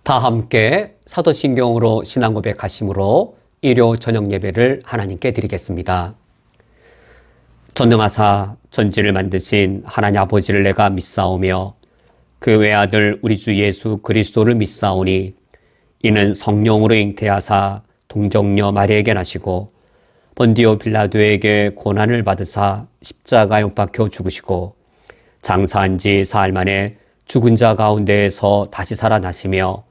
다 함께 사도신경으로 신앙 고백하심으로 일요 저녁 예배를 하나님께 드리겠습니다. 전능하사 전지를 만드신 하나님 아버지를 내가 믿사오며 그 외아들 우리 주 예수 그리스도를 믿사오니 이는 성령으로 잉태하사 동정녀 마리에게 나시고 본디오 빌라도에게 고난을 받으사 십자가에 못 박혀 죽으시고 장사한 지 사흘 만에 죽은 자 가운데에서 다시 살아나시며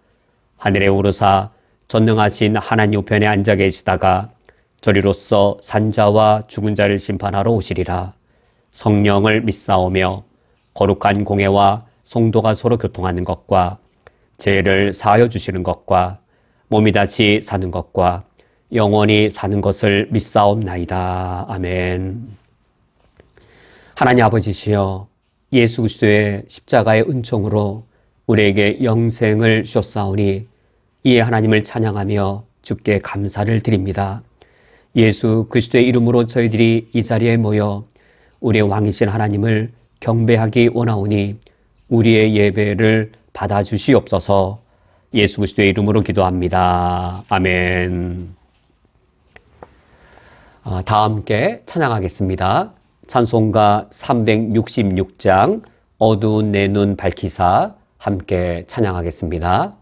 하늘에 오르사 전능하신 하나님 우편에 앉아 계시다가 저리로서 산자와 죽은 자를 심판하러 오시리라. 성령을 믿사오며 거룩한 공회와 성도가 서로 교통하는 것과 죄를 사하여 주시는 것과 몸이 다시 사는 것과 영원히 사는 것을 믿사옵나이다. 아멘. 하나님 아버지시여, 예수 그리스도의 십자가의 은총으로 우리에게 영생을 주셨사오니 이에 하나님을 찬양하며 주께 감사를 드립니다. 예수 그리스도의 이름으로 저희들이 이 자리에 모여 우리의 왕이신 하나님을 경배하기 원하오니 우리의 예배를 받아주시옵소서. 예수 그리스도의 이름으로 기도합니다. 아멘. 다 함께 찬양하겠습니다. 찬송가 366장 어두운 내 눈 밝히사 함께 찬양하겠습니다.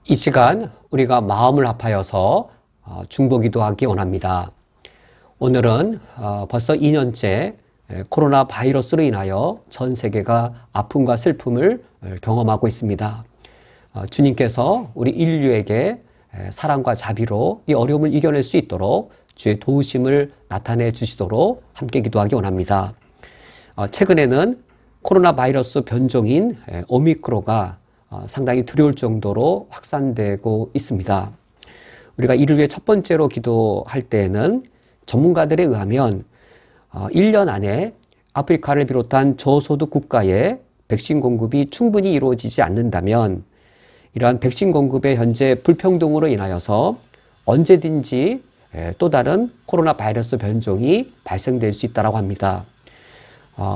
이 시간 우리가 마음을 합하여서 중보기도하기 원합니다. 오늘은 벌써 2년째 코로나 바이러스로 인하여 전 세계가 아픔과 슬픔을 경험하고 있습니다. 주님께서 우리 인류에게 사랑과 자비로 이 어려움을 이겨낼 수 있도록 주의 도우심을 나타내 주시도록 함께 기도하기 원합니다. 최근에는 코로나 바이러스 변종인 오미크론가 상당히 두려울 정도로 확산되고 있습니다. 우리가 이를 위해 첫 번째로 기도할 때에는 전문가들에 의하면 1년 안에 아프리카를 비롯한 저소득 국가에 백신 공급이 충분히 이루어지지 않는다면 이러한 백신 공급의 현재 불평등으로 인하여서 언제든지 또 다른 코로나 바이러스 변종이 발생될 수 있다고 합니다.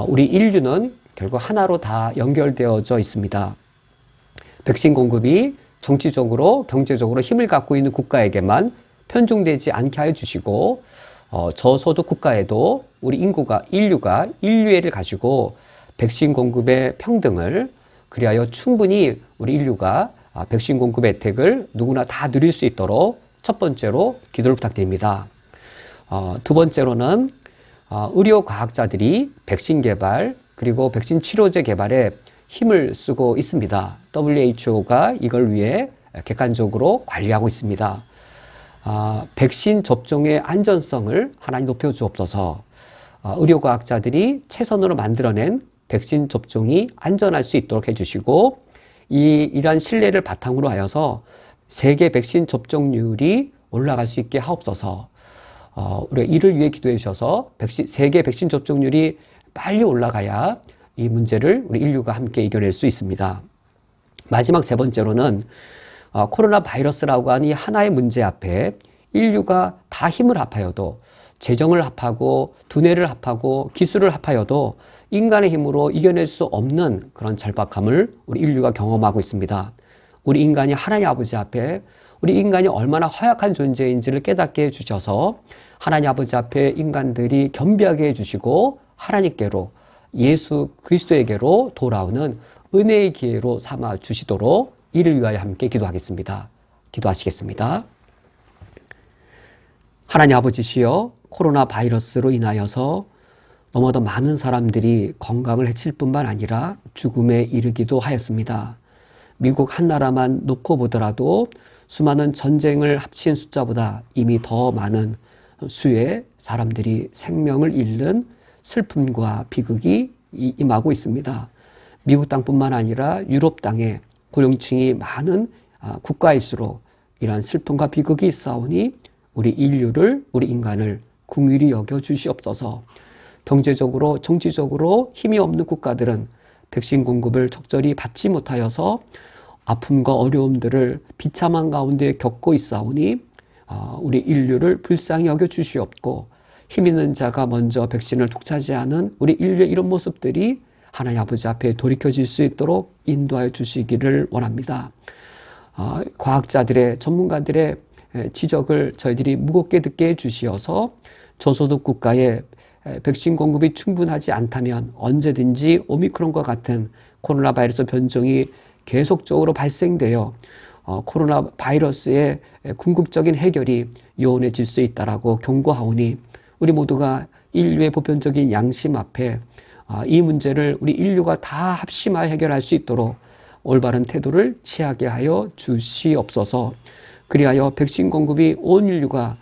우리 인류는 결국 하나로 다 연결되어져 있습니다. 백신 공급이 정치적으로, 경제적으로 힘을 갖고 있는 국가에게만 편중되지 않게 하여 주시고, 저소득 국가에도 우리 인류가 인류애를 가지고 백신 공급의 평등을, 그리하여 충분히 우리 인류가 백신 공급의 혜택을 누구나 다 누릴 수 있도록 첫 번째로 기도를 부탁드립니다. 두 번째로는 의료 과학자들이 백신 개발 그리고 백신 치료제 개발에 힘을 쓰고 있습니다. WHO가 이걸 위해 객관적으로 관리하고 있습니다. 백신 접종의 안전성을 하나님 높여주옵소서. 의료과학자들이 최선으로 만들어낸 백신 접종이 안전할 수 있도록 해주시고, 이러한 신뢰를 바탕으로 하여서 세계 백신 접종률이 올라갈 수 있게 하옵소서. 우리가 이를 위해 기도해 주셔서 세계 백신 접종률이 빨리 올라가야 이 문제를 우리 인류가 함께 이겨낼 수 있습니다. 마지막 세 번째로는 코로나 바이러스라고 하는 이 하나의 문제 앞에 인류가 다 힘을 합하여도, 재정을 합하고 두뇌를 합하고 기술을 합하여도 인간의 힘으로 이겨낼 수 없는 그런 절박함을 우리 인류가 경험하고 있습니다. 우리 인간이 하나님 아버지 앞에, 우리 인간이 얼마나 허약한 존재인지를 깨닫게 해주셔서 하나님 아버지 앞에 인간들이 겸비하게 해주시고 하나님께로, 예수 그리스도에게로 돌아오는 은혜의 기회로 삼아 주시도록 이를 위하여 함께 기도하겠습니다. 기도하시겠습니다. 하나님 아버지시여, 코로나 바이러스로 인하여서 너무도 많은 사람들이 건강을 해칠 뿐만 아니라 죽음에 이르기도 하였습니다. 미국 한 나라만 놓고 보더라도 수많은 전쟁을 합친 숫자보다 이미 더 많은 수의 사람들이 생명을 잃는 슬픔과 비극이 임하고 있습니다. 미국 땅뿐만 아니라 유럽 땅에 고령층이 많은 국가일수록 이러한 슬픔과 비극이 있사오니 우리 인류를, 우리 인간을 긍휼히 여겨 주시옵소서. 경제적으로, 정치적으로 힘이 없는 국가들은 백신 공급을 적절히 받지 못하여서 아픔과 어려움들을 비참한 가운데 겪고 있사오니 우리 인류를 불쌍히 여겨 주시옵고, 힘 있는 자가 먼저 백신을 독차지하는 우리 인류의 이런 모습들이 하나님 아버지 앞에 돌이켜질 수 있도록 인도하여 주시기를 원합니다. 과학자들의, 전문가들의 지적을 저희들이 무겁게 듣게 해주시어서 저소득 국가에 백신 공급이 충분하지 않다면 언제든지 오미크론과 같은 코로나 바이러스 변종이 계속적으로 발생되어 코로나 바이러스의 궁극적인 해결이 요원해질 수 있다라고 경고하오니, 우리 모두가 인류의 보편적인 양심 앞에 이 문제를 우리 인류가 다 합심하여 해결할 수 있도록 올바른 태도를 취하게 하여 주시옵소서. 그리하여 백신 공급이 온 인류가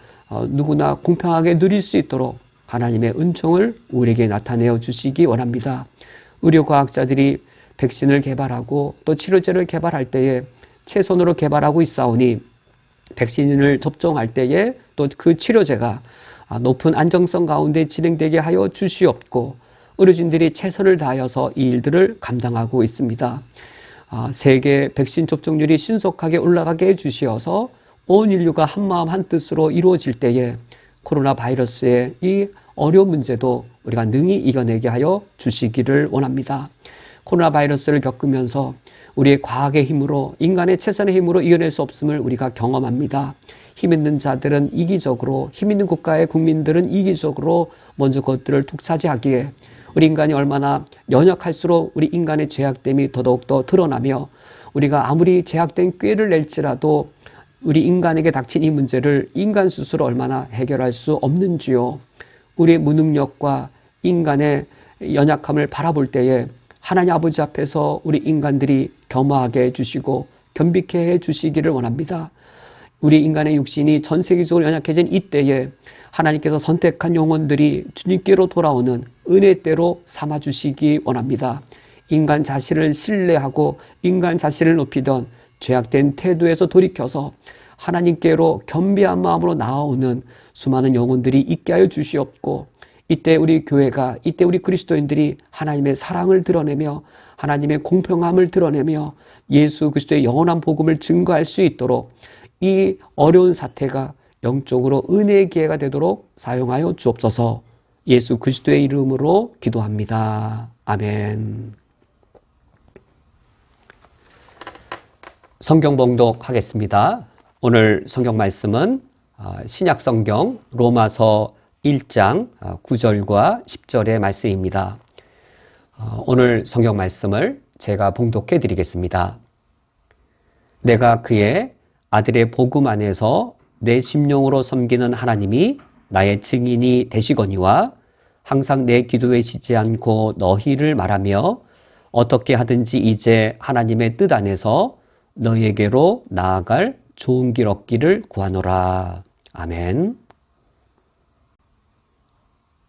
누구나 공평하게 누릴 수 있도록 하나님의 은총을 우리에게 나타내어 주시기 원합니다. 의료과학자들이 백신을 개발하고 또 치료제를 개발할 때에 최선으로 개발하고 있사오니, 백신을 접종할 때에 또 그 치료제가 높은 안정성 가운데 진행되게 하여 주시옵고, 의료진들이 최선을 다하여서 이 일들을 감당하고 있습니다. 세계 백신 접종률이 신속하게 올라가게 해주시어서 온 인류가 한마음 한뜻으로 이루어질 때에 코로나 바이러스의 이 어려운 문제도 우리가 능히 이겨내게 하여 주시기를 원합니다. 코로나 바이러스를 겪으면서 우리의 과학의 힘으로, 인간의 최선의 힘으로 이겨낼 수 없음을 우리가 경험합니다. 힘 있는 자들은 이기적으로, 힘 있는 국가의 국민들은 이기적으로 먼저 그것들을 독차지하기에 우리 인간이 얼마나 연약할수록 우리 인간의 죄악됨이 더더욱더 드러나며, 우리가 아무리 죄악된 꾀를 낼지라도 우리 인간에게 닥친 이 문제를 인간 스스로 얼마나 해결할 수 없는지요. 우리의 무능력과 인간의 연약함을 바라볼 때에 하나님 아버지 앞에서 우리 인간들이 겸허하게 해주시고 겸비케 해주시기를 원합니다. 우리 인간의 육신이 전 세계적으로 연약해진 이때에 하나님께서 선택한 영혼들이 주님께로 돌아오는 은혜대로 삼아주시기 원합니다. 인간 자신을 신뢰하고 인간 자신을 높이던 죄악된 태도에서 돌이켜서 하나님께로 겸비한 마음으로 나아오는 수많은 영혼들이 있게 하여 주시옵고, 이때 우리 교회가, 이때 우리 그리스도인들이 하나님의 사랑을 드러내며 하나님의 공평함을 드러내며 예수 그리스도의 영원한 복음을 증거할 수 있도록 이 어려운 사태가 영적으로 은혜의 기회가 되도록 사용하여 주옵소서. 예수 그리스도의 이름으로 기도합니다. 아멘. 성경 봉독하겠습니다. 오늘 성경 말씀은 신약 성경 로마서 1장 9절과 10절의 말씀입니다. 오늘 성경 말씀을 제가 봉독해 드리겠습니다. 내가 그의 아들의 복음 안에서 내 심령으로 섬기는 하나님이 나의 증인이 되시거니와 항상 내 기도에 지지 않고 너희를 말하며 어떻게 하든지 이제 하나님의 뜻 안에서 너희에게로 나아갈 좋은 길 얻기를 구하노라. 아멘.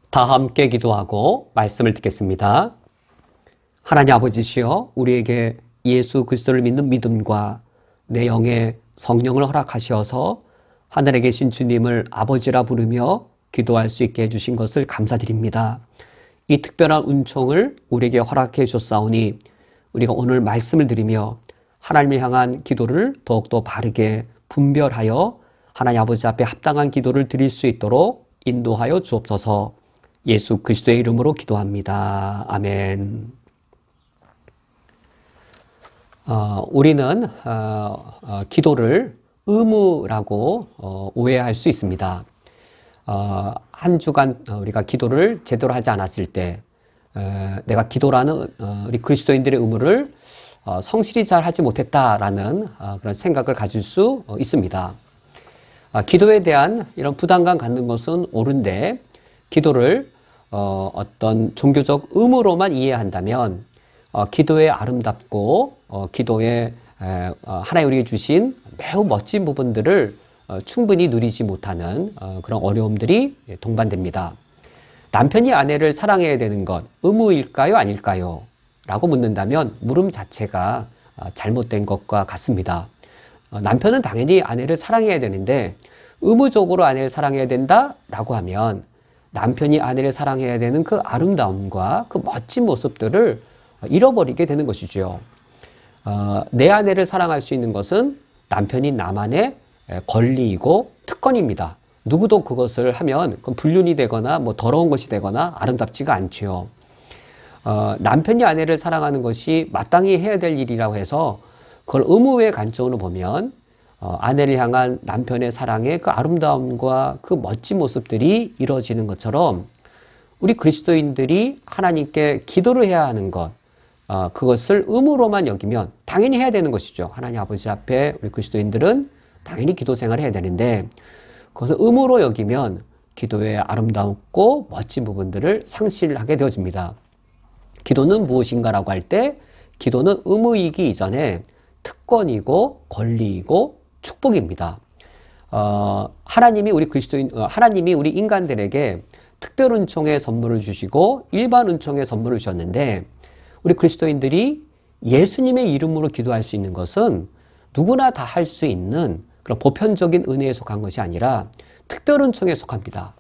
다 함께 기도하고 말씀을 듣겠습니다. 하나님 아버지시여, 우리에게 예수 그리스도를 믿는 믿음과 내 영에 성령을 허락하셔서 하늘에 계신 주님을 아버지라 부르며 기도할 수 있게 해주신 것을 감사드립니다. 이 특별한 은총을 우리에게 허락해 주셨사오니 우리가 오늘 말씀을 드리며 하나님을 향한 기도를 더욱더 바르게 분별하여 하나님 아버지 앞에 합당한 기도를 드릴 수 있도록 인도하여 주옵소서. 예수 그리스도의 이름으로 기도합니다. 아멘. 우리는 기도를 의무라고 오해할 수 있습니다. 한 주간 우리가 기도를 제대로 하지 않았을 때 내가 기도라는 우리 그리스도인들의 의무를 성실히 잘 하지 못했다라는 그런 생각을 가질 수 있습니다. 기도에 대한 이런 부담감 갖는 것은 옳은데 기도를 어떤 종교적 의무로만 이해한다면 기도의 아름답고 기도의 하나님 우리에게 주신 매우 멋진 부분들을 충분히 누리지 못하는 그런 어려움들이 동반됩니다. 남편이 아내를 사랑해야 되는 것 의무일까요? 아닐까요? 라고 묻는다면 물음 자체가 잘못된 것과 같습니다. 남편은 당연히 아내를 사랑해야 되는데 의무적으로 아내를 사랑해야 된다라고 하면 남편이 아내를 사랑해야 되는 그 아름다움과 그 멋진 모습들을 잃어버리게 되는 것이죠. 내 아내를 사랑할 수 있는 것은 남편이 나만의 권리이고 특권입니다. 누구도 그것을 하면 그건 불륜이 되거나 뭐 더러운 것이 되거나 아름답지가 않지요. 남편이 아내를 사랑하는 것이 마땅히 해야 될 일이라고 해서 그걸 의무의 관점으로 보면 아내를 향한 남편의 사랑의 그 아름다움과 그 멋진 모습들이 이루어지는 것처럼 우리 그리스도인들이 하나님께 기도를 해야 하는 것, 그것을 의무로만 여기면 당연히 해야 되는 것이죠. 하나님 아버지 앞에 우리 그리스도인들은 당연히 기도 생활을 해야 되는데 그것을 의무로 여기면 기도의 아름답고 멋진 부분들을 상실하게 되어집니다. 기도는 무엇인가라고 할 때 기도는 의무이기 이전에 특권이고 권리이고 축복입니다. 하나님이 우리 인간들에게 특별 은총의 선물을 주시고 일반 은총의 선물을 주셨는데 우리 그리스도인들이 예수님의 이름으로 기도할 수 있는 것은 누구나 다 할 수 있는 그런 보편적인 은혜에 속한 것이 아니라 특별 은총에 속합니다.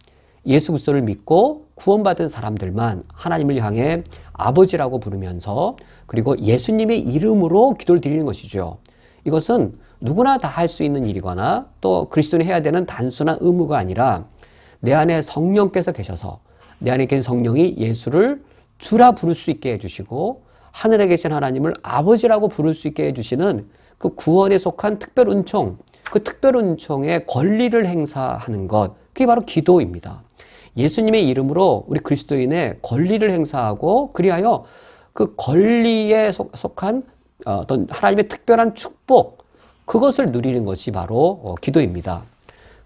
예수 그리스도를 믿고 구원받은 사람들만 하나님을 향해 아버지라고 부르면서 그리고 예수님의 이름으로 기도를 드리는 것이죠. 이것은 누구나 다 할 수 있는 일이거나 또 그리스도인이 해야 되는 단순한 의무가 아니라 내 안에 성령께서 계셔서 내 안에 계신 성령이 예수를 주라 부를 수 있게 해주시고 하늘에 계신 하나님을 아버지라고 부를 수 있게 해주시는 그 구원에 속한 특별 은총, 그 특별 은총의 권리를 행사하는 것, 그게 바로 기도입니다. 예수님의 이름으로 우리 그리스도인의 권리를 행사하고 그리하여 그 권리에 속한 어떤 하나님의 특별한 축복, 그것을 누리는 것이 바로 기도입니다.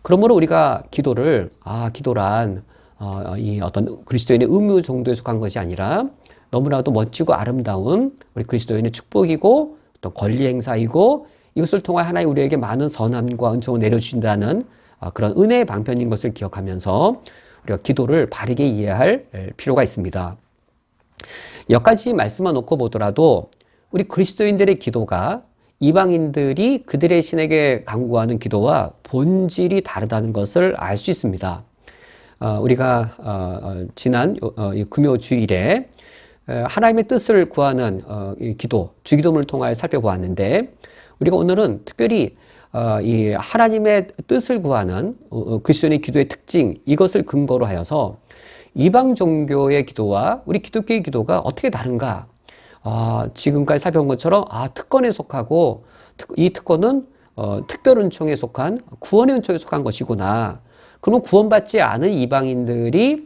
그러므로 우리가 기도를 기도란 이 어떤 그리스도인의 의무 정도에 속한 것이 아니라 너무나도 멋지고 아름다운 우리 그리스도인의 축복이고 또 권리 행사이고 이것을 통해 하나님 우리에게 많은 선함과 은총을 내려주신다는 그런 은혜의 방편인 것을 기억하면서 우리가 기도를 바르게 이해할 필요가 있습니다. 몇 가지 말씀만 놓고 보더라도 우리 그리스도인들의 기도가 이방인들이 그들의 신에게 간구하는 기도와 본질이 다르다는 것을 알 수 있습니다. 우리가 지난 금요 주일에 하나님의 뜻을 구하는 기도, 주기도문을 통하여 살펴보았는데 우리가 오늘은 특별히 이 하나님의 뜻을 구하는 그리스도인의 기도의 특징, 이것을 근거로 하여서 이방 종교의 기도와 우리 기독교의 기도가 어떻게 다른가? 지금까지 살펴본 것처럼 특권에 속하고 이 특권은 특별은총에 속한 구원의 은총에 속한 것이구나. 그러면 구원받지 않은 이방인들이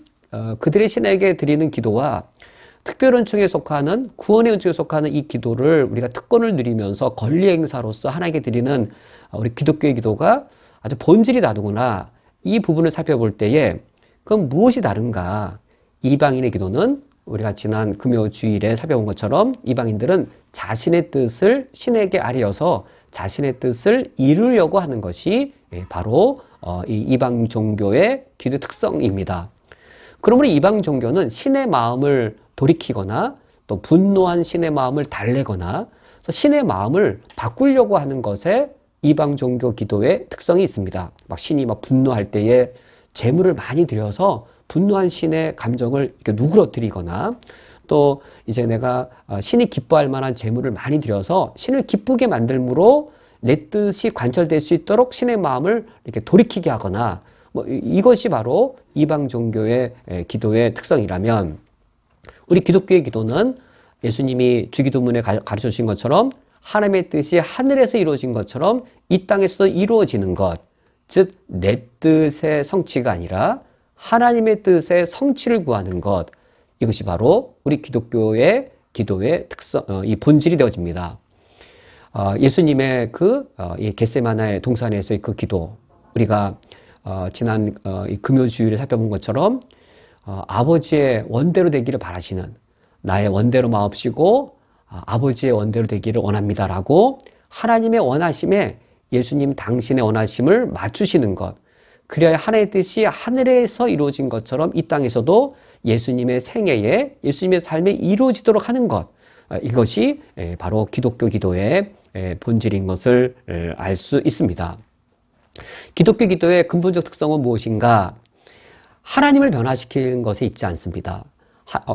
그들의 신에게 드리는 기도와 특별은총에 속하는 구원의 은총에 속하는 이 기도를 우리가 특권을 누리면서 권리 행사로서 하나님께 드리는 우리 기독교의 기도가 아주 본질이 다르구나. 이 부분을 살펴볼 때에 그럼 무엇이 다른가? 이방인의 기도는 우리가 지난 금요 주일에 살펴본 것처럼 이방인들은 자신의 뜻을 신에게 아뢰어서 자신의 뜻을 이루려고 하는 것이 바로 이 이방 종교의 기도의 특성입니다. 그러므로 이방 종교는 신의 마음을 돌이키거나 또 분노한 신의 마음을 달래거나 신의 마음을 바꾸려고 하는 것에 이방 종교 기도의 특성이 있습니다. 신이 분노할 때에 재물을 많이 드려서 분노한 신의 감정을 이렇게 누그러뜨리거나 또 이제 내가 신이 기뻐할 만한 재물을 많이 드려서 신을 기쁘게 만들므로 내 뜻이 관철될 수 있도록 신의 마음을 이렇게 돌이키게 하거나 이것이 바로 이방 종교의 기도의 특성이라면 우리 기독교의 기도는 예수님이 주기도문에 가르쳐 주신 것처럼 하나님의 뜻이 하늘에서 이루어진 것처럼 이 땅에서도 이루어지는 것, 즉 내 뜻의 성취가 아니라 하나님의 뜻의 성취를 구하는 것, 이것이 바로 우리 기독교의 기도의 특성, 이 본질이 되어집니다. 예수님의 이 겟세마네 동산에서의 그 기도, 우리가 지난 이 금요주일에 살펴본 것처럼 아버지의 원대로 되기를 바라시는 나의 원대로 마옵시고 아버지의 원대로 되기를 원합니다라고 하나님의 원하심에 예수님 당신의 원하심을 맞추시는 것, 그래야 하나님의 뜻이 하늘에서 이루어진 것처럼 이 땅에서도 예수님의 생애에 예수님의 삶에 이루어지도록 하는 것, 이것이 바로 기독교 기도의 본질인 것을 알 수 있습니다. 기독교 기도의 근본적 특성은 무엇인가? 하나님을 변화시키는 것에 있지 않습니다.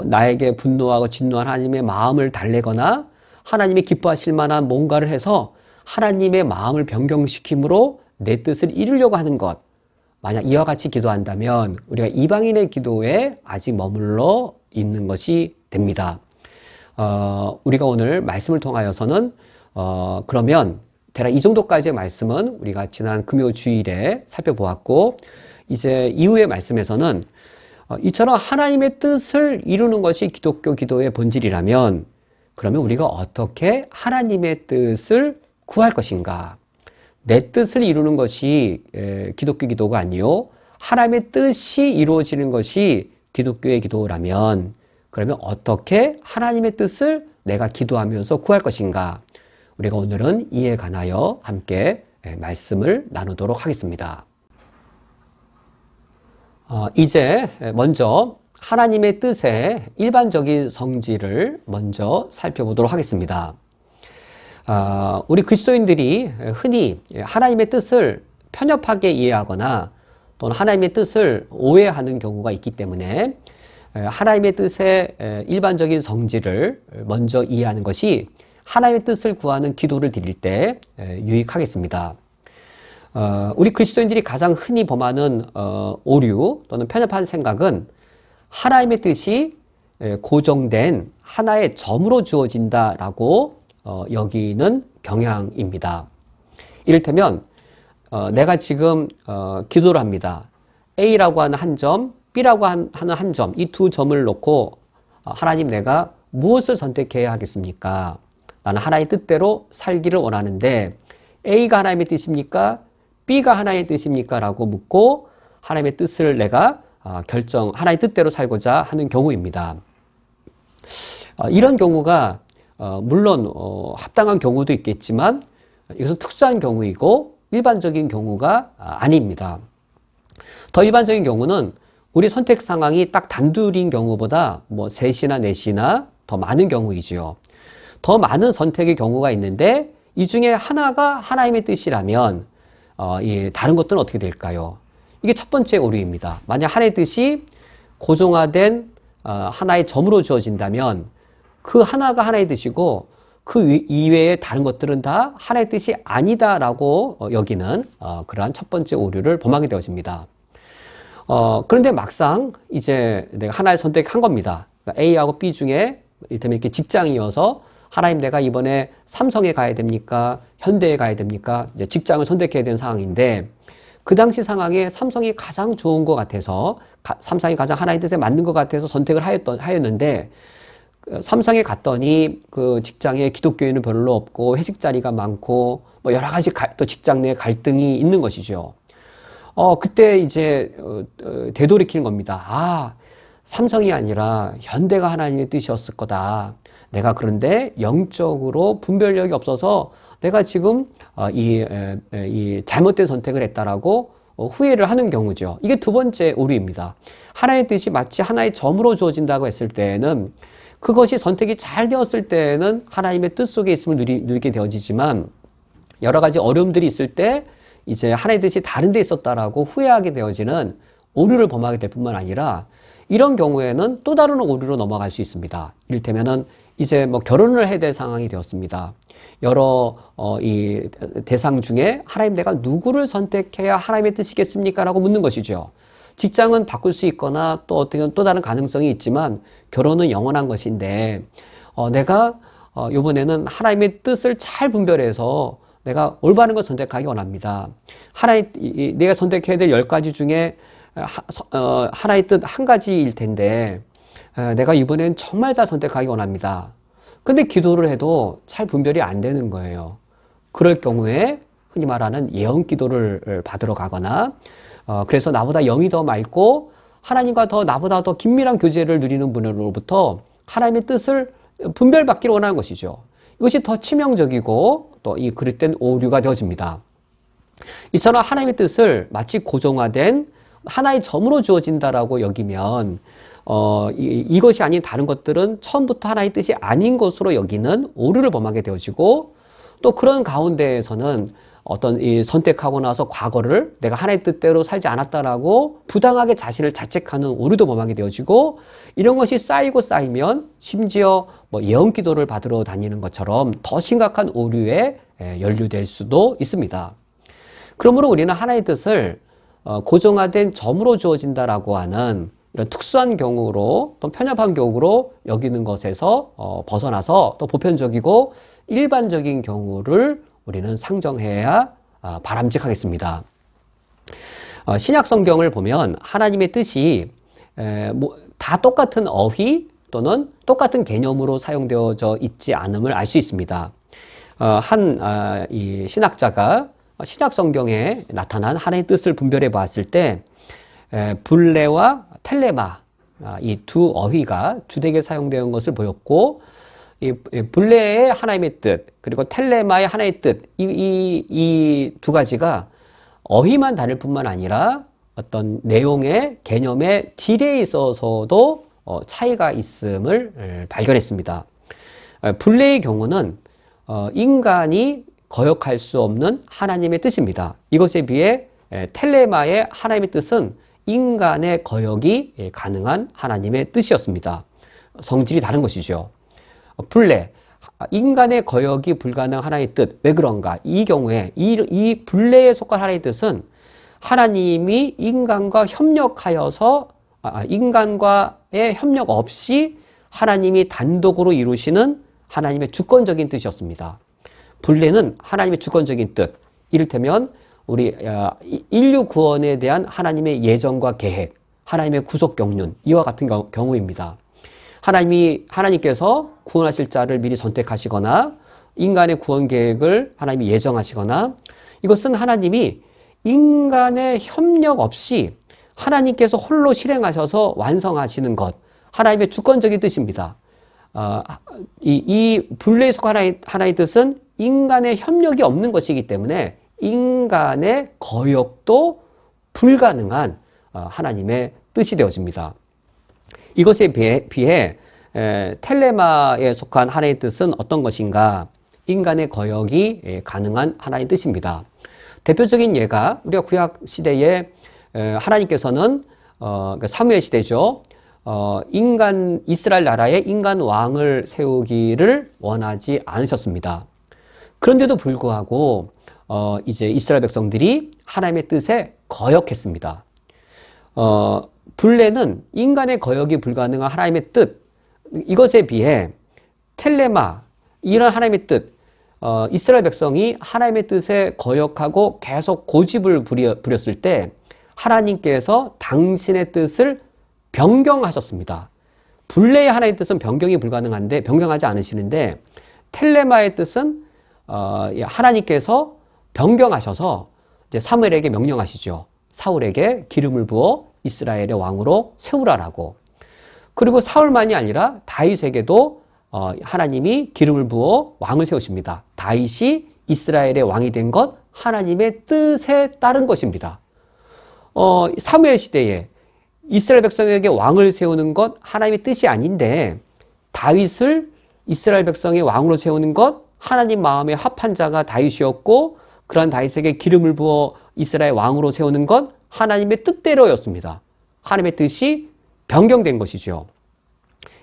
나에게 분노하고 진노한 하나님의 마음을 달래거나 하나님이 기뻐하실 만한 뭔가를 해서 하나님의 마음을 변경시킴으로 내 뜻을 이루려고 하는 것. 만약 이와 같이 기도한다면 우리가 이방인의 기도에 아직 머물러 있는 것이 됩니다. 우리가 오늘 말씀을 통하여서는 그러면 대략 이 정도까지의 말씀은 우리가 지난 금요 주일에 살펴보았고 이제 이후의 말씀에서는 이처럼 하나님의 뜻을 이루는 것이 기독교 기도의 본질이라면 그러면 우리가 어떻게 하나님의 뜻을 구할 것인가? 내 뜻을 이루는 것이 기독교 기도가 아니요 하나님의 뜻이 이루어지는 것이 기독교의 기도라면 그러면 어떻게 하나님의 뜻을 내가 기도하면서 구할 것인가? 우리가 오늘은 이에 관하여 함께 말씀을 나누도록 하겠습니다. 이제 먼저 하나님의 뜻의 일반적인 성질을 먼저 살펴보도록 하겠습니다. 우리 그리스도인들이 흔히 하나님의 뜻을 편협하게 이해하거나 또는 하나님의 뜻을 오해하는 경우가 있기 때문에 하나님의 뜻의 일반적인 성질을 먼저 이해하는 것이 하나님의 뜻을 구하는 기도를 드릴 때 유익하겠습니다. 우리 그리스도인들이 가장 흔히 범하는 오류 또는 편협한 생각은 하나님의 뜻이 고정된 하나의 점으로 주어진다라고 여기는 경향입니다. 이를테면 내가 지금 기도를 합니다. A라고 하는 한 점, B라고 하는 한 점, 이 두 점을 놓고 하나님 내가 무엇을 선택해야 하겠습니까? 나는 하나님의 뜻대로 살기를 원하는데 A가 하나님의 뜻입니까? B가 하나님의 뜻입니까? 라고 묻고 하나님의 뜻을 내가 하나님의 뜻대로 살고자 하는 경우입니다. 이런 경우가 물론 합당한 경우도 있겠지만 이것은 특수한 경우이고 일반적인 경우가 아닙니다. 더 일반적인 경우는 우리 선택 상황이 딱 단둘인 경우보다 셋이나 넷이나 더 많은 경우이지요. 더 많은 선택의 경우가 있는데 이 중에 하나가 하나님의 뜻이라면 다른 것들은 어떻게 될까요? 이게 첫 번째 오류입니다. 만약 하나님의 뜻이 고정화된 하나의 점으로 주어진다면 그 하나가 하나의 뜻이고 그 이외의 다른 것들은 다 하나의 뜻이 아니다라고 여기는 그러한 첫 번째 오류를 범하게 되어집니다. 그런데 막상 이제 내가 하나를 선택한 겁니다. 그러니까 A하고 B 중에 이를테면 이렇게 직장이어서 하나님 내가 이번에 삼성에 가야 됩니까? 현대에 가야 됩니까? 이제 직장을 선택해야 되는 상황인데 그 당시 상황에 삼성이 가장 좋은 것 같아서 삼성이 가장 하나의 뜻에 맞는 것 같아서 선택을 하였는데 삼성에 갔더니 그 직장에 기독교인은 별로 없고 회식 자리가 많고 뭐 여러 가지 또 직장 내 갈등이 있는 것이죠. 그때 이제 되돌이키는 겁니다. 아, 삼성이 아니라 현대가 하나님의 뜻이었을 거다. 내가 그런데 영적으로 분별력이 없어서 내가 지금 이 잘못된 선택을 했다라고 후회를 하는 경우죠. 이게 두 번째 오류입니다. 하나의 뜻이 마치 하나의 점으로 주어진다고 했을 때는 그것이 선택이 잘 되었을 때는 하나님의 뜻 속에 있음을 누리게 되어지지만 여러 가지 어려움들이 있을 때 이제 하나의 뜻이 다른 데 있었다라고 후회하게 되어지는 오류를 범하게 될 뿐만 아니라 이런 경우에는 또 다른 오류로 넘어갈 수 있습니다. 이를테면은 이제 뭐 결혼을 해야 될 상황이 되었습니다. 여러 이 대상 중에 하나님 내가 누구를 선택해야 하나님의 뜻이겠습니까? 라고 묻는 것이죠. 직장은 바꿀 수 있거나 또 어떤 또 다른 가능성이 있지만 결혼은 영원한 것인데 내가 이번에는 하나님의 뜻을 잘 분별해서 내가 올바른 걸 선택하기 원합니다. 내가 선택해야 될 10가지 중에 하나의 뜻 한 가지일 텐데 내가 이번엔 정말 잘 선택하기 원합니다. 근데 기도를 해도 잘 분별이 안 되는 거예요. 그럴 경우에 흔히 말하는 예언 기도를 받으러 가거나 그래서 나보다 영이 더 맑고 하나님과 나보다 더 긴밀한 교제를 누리는 분으로부터 하나님의 뜻을 분별받기를 원하는 것이죠. 이것이 더 치명적이고 또 이 그릇된 오류가 되어집니다. 이처럼 하나님의 뜻을 마치 고정화된 하나의 점으로 주어진다라고 여기면 이것이 아닌 다른 것들은 처음부터 하나의 뜻이 아닌 것으로 여기는 오류를 범하게 되어지고 또 그런 가운데에서는 어떤 이 선택하고 나서 과거를 내가 하나의 뜻대로 살지 않았다라고 부당하게 자신을 자책하는 오류도 범하게 되어지고 이런 것이 쌓이고 쌓이면 심지어 뭐 예언 기도를 받으러 다니는 것처럼 더 심각한 오류에 연루될 수도 있습니다. 그러므로 우리는 하나의 뜻을 고정화된 점으로 주어진다라고 하는 이런 특수한 경우로 또 편협한 경우로 여기는 것에서 벗어나서 또 보편적이고 일반적인 경우를 우리는 상정해야 바람직하겠습니다. 신약 성경을 보면 하나님의 뜻이 다 똑같은 어휘 또는 똑같은 개념으로 사용되어져 있지 않음을 알 수 있습니다. 이 신학자가 신약 성경에 나타난 하나님의 뜻을 분별해 보았을 때 블레와 텔레마 이 두 어휘가 주되게 사용되는 것을 보였고 이 블레의 하나님의 뜻 그리고 텔레마의 하나의 뜻 이 두 가지가 어휘만 다를 뿐만 아니라 어떤 내용의 개념의 질에 있어서도 차이가 있음을 발견했습니다. 블레의 경우는 인간이 거역할 수 없는 하나님의 뜻입니다. 이것에 비해 텔레마의 하나님의 뜻은 인간의 거역이 가능한 하나님의 뜻이었습니다. 성질이 다른 것이죠. 블레, 인간의 거역이 불가능한 하나님의 뜻. 왜 그런가? 이 경우에 이 블레에 속한 하나님의 뜻은 하나님이 인간과 협력하여서 인간과의 협력 없이 하나님이 단독으로 이루시는 하나님의 주권적인 뜻이었습니다. 블레는 하나님의 주권적인 뜻. 이를테면 우리 인류 구원에 대한 하나님의 예정과 계획, 하나님의 구속 경륜 이와 같은 경우입니다. 하나님께서 구원하실 자를 미리 선택하시거나 인간의 구원 계획을 하나님이 예정하시거나 이것은 하나님이 인간의 협력 없이 하나님께서 홀로 실행하셔서 완성하시는 것, 하나님의 주권적인 뜻입니다. 이 분례에 속한 하나의 뜻은 인간의 협력이 없는 것이기 때문에 인간의 거역도 불가능한 하나님의 뜻이 되어집니다. 이것에 비해 텔레마에 속한 하나의 뜻은 어떤 것인가? 인간의 거역이 가능한 하나의 뜻입니다. 대표적인 예가 우리가 구약 시대에 하나님께서는 사무엘 시대죠. 이스라엘 나라에 인간 왕을 세우기를 원하지 않으셨습니다. 그런데도 불구하고 이제 이스라엘 백성들이 하나님의 뜻에 거역했습니다. 블레는 인간의 거역이 불가능한 하나님의 뜻, 이것에 비해 텔레마, 이런 하나님의 뜻, 이스라엘 백성이 하나님의 뜻에 거역하고 계속 고집을 부렸을 때 하나님께서 당신의 뜻을 변경하셨습니다. 블레의 하나님의 뜻은 변경이 불가능한데 변경하지 않으시는데 텔레마의 뜻은 하나님께서 변경하셔서 이제 사무엘에게 명령하시죠. 사울에게 기름을 부어 이스라엘의 왕으로 세우라라고. 그리고 사울만이 아니라 다윗에게도 하나님이 기름을 부어 왕을 세우십니다. 다윗이 이스라엘의 왕이 된 것 하나님의 뜻에 따른 것입니다. 사무엘 시대에 이스라엘 백성에게 왕을 세우는 것 하나님의 뜻이 아닌데 다윗을 이스라엘 백성의 왕으로 세우는 것 하나님 마음에 합한 자가 다윗이었고 그러한 다윗에게 기름을 부어 이스라엘 왕으로 세우는 것 하나님의 뜻대로였습니다. 하나님의 뜻이 변경된 것이죠.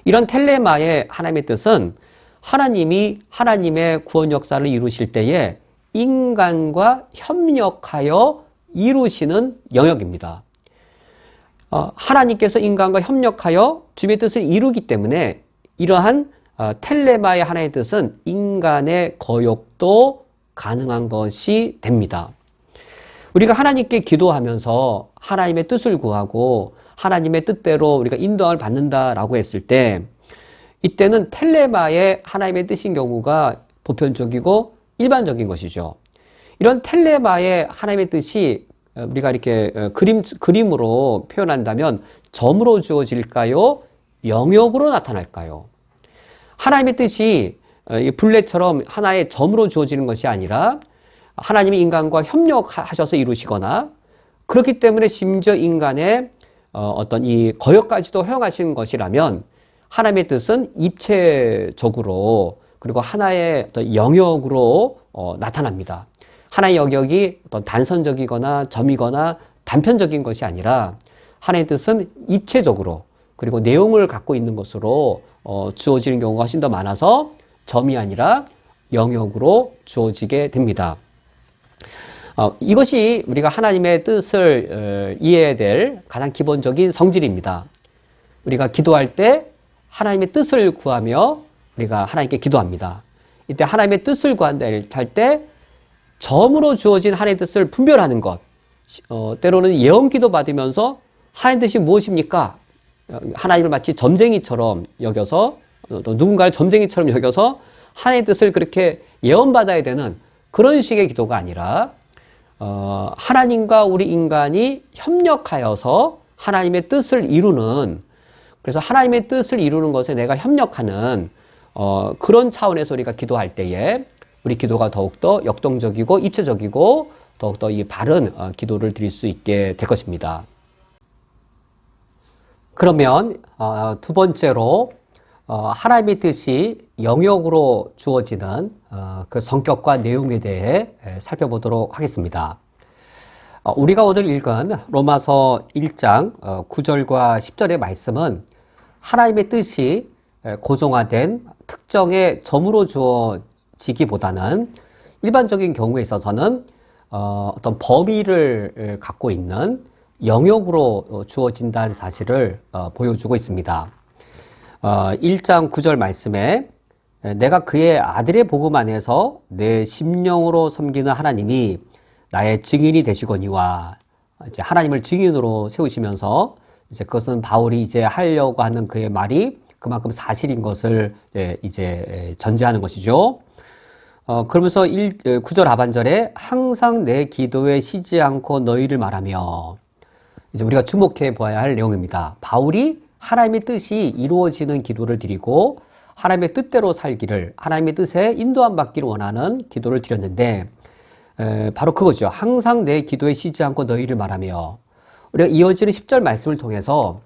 이런 텔레마의 하나님의 뜻은 하나님이 하나님의 구원 역사를 이루실 때에 인간과 협력하여 이루시는 영역입니다. 하나님께서 인간과 협력하여 주님의 뜻을 이루기 때문에 이러한 텔레마의 하나님의 뜻은 인간의 거역도 가능한 것이 됩니다. 우리가 하나님께 기도하면서 하나님의 뜻을 구하고 하나님의 뜻대로 우리가 인도함을 받는다라고 했을 때 이때는 텔레마의 하나님의 뜻인 경우가 보편적이고 일반적인 것이죠. 이런 텔레마의 하나님의 뜻이 우리가 이렇게 그림으로 표현한다면 점으로 주어질까요? 영역으로 나타날까요? 하나님의 뜻이 블레처럼 하나의 점으로 주어지는 것이 아니라 하나님이 인간과 협력하셔서 이루시거나 그렇기 때문에 심지어 인간의 어떤 이 거역까지도 허용하신 것이라면 하나님의 뜻은 입체적으로 그리고 하나의 어떤 영역으로 나타납니다. 하나의 영역이 어떤 단선적이거나 점이거나 단편적인 것이 아니라 하나의 뜻은 입체적으로 그리고 내용을 갖고 있는 것으로 주어지는 경우가 훨씬 더 많아서 점이 아니라 영역으로 주어지게 됩니다. 이것이 우리가 하나님의 뜻을 이해해야 될 가장 기본적인 성질입니다. 우리가 기도할 때 하나님의 뜻을 구하며 우리가 하나님께 기도합니다. 이때 하나님의 뜻을 구한다 할 때 점으로 주어진 하나님의 뜻을 분별하는 것, 때로는 예언기도 받으면서 하나님의 뜻이 무엇입니까? 하나님을 마치 점쟁이처럼 여겨서 또 누군가를 점쟁이처럼 여겨서 하나님의 뜻을 그렇게 예언받아야 되는 그런 식의 기도가 아니라 하나님과 우리 인간이 협력하여서 하나님의 뜻을 이루는, 그래서 하나님의 뜻을 이루는 것에 내가 협력하는 그런 차원에서 우리가 기도할 때에 우리 기도가 더욱더 역동적이고 입체적이고 더욱더 이 바른 기도를 드릴 수 있게 될 것입니다. 그러면 두 번째로 하나님의 뜻이 영역으로 주어지는 그 성격과 내용에 대해 살펴보도록 하겠습니다. 우리가 오늘 읽은 로마서 1장 9절과 10절의 말씀은 하나님의 뜻이 고정화된 특정의 점으로 주어지기보다는 일반적인 경우에 있어서는 어떤 범위를 갖고 있는 영역으로 주어진다는 사실을 보여주고 있습니다. 1장 9절 말씀에 내가 그의 아들의 복음 안에서 내 심령으로 섬기는 하나님이 나의 증인이 되시거니와, 이제 하나님을 증인으로 세우시면서 이제 그것은 바울이 이제 하려고 하는 그의 말이 그만큼 사실인 것을 이제 전제하는 것이죠. 그러면서 9절 하반절에 항상 내 기도에 쉬지 않고 너희를 말하며, 이제 우리가 주목해 보아야 할 내용입니다. 바울이 하나님의 뜻이 이루어지는 기도를 드리고 하나님의 뜻대로 살기를, 하나님의 뜻에 인도함 받기를 원하는 기도를 드렸는데 바로 그거죠. 항상 내 기도에 쉬지 않고 너희를 말하며, 우리가 이어지는 10절 말씀을 통해서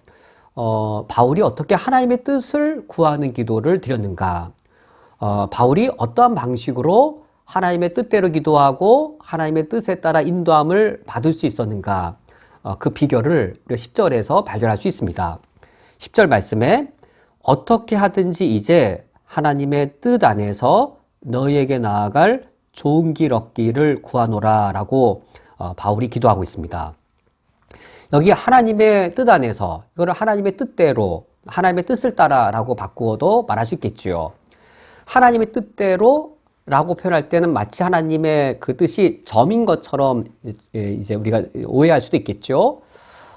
바울이 어떻게 하나님의 뜻을 구하는 기도를 드렸는가, 바울이 어떠한 방식으로 하나님의 뜻대로 기도하고 하나님의 뜻에 따라 인도함을 받을 수 있었는가, 그 비결을 우리가 10절에서 발견할 수 있습니다. 10절 말씀에 어떻게 하든지 이제 하나님의 뜻 안에서 너희에게 나아갈 좋은 길 얻기를 구하노라 라고 바울이 기도하고 있습니다. 여기 하나님의 뜻 안에서, 이거를 하나님의 뜻대로, 하나님의 뜻을 따라 라고 바꾸어도 말할 수 있겠죠. 하나님의 뜻대로 라고 표현할 때는 마치 하나님의 그 뜻이 점인 것처럼 이제 우리가 오해할 수도 있겠죠.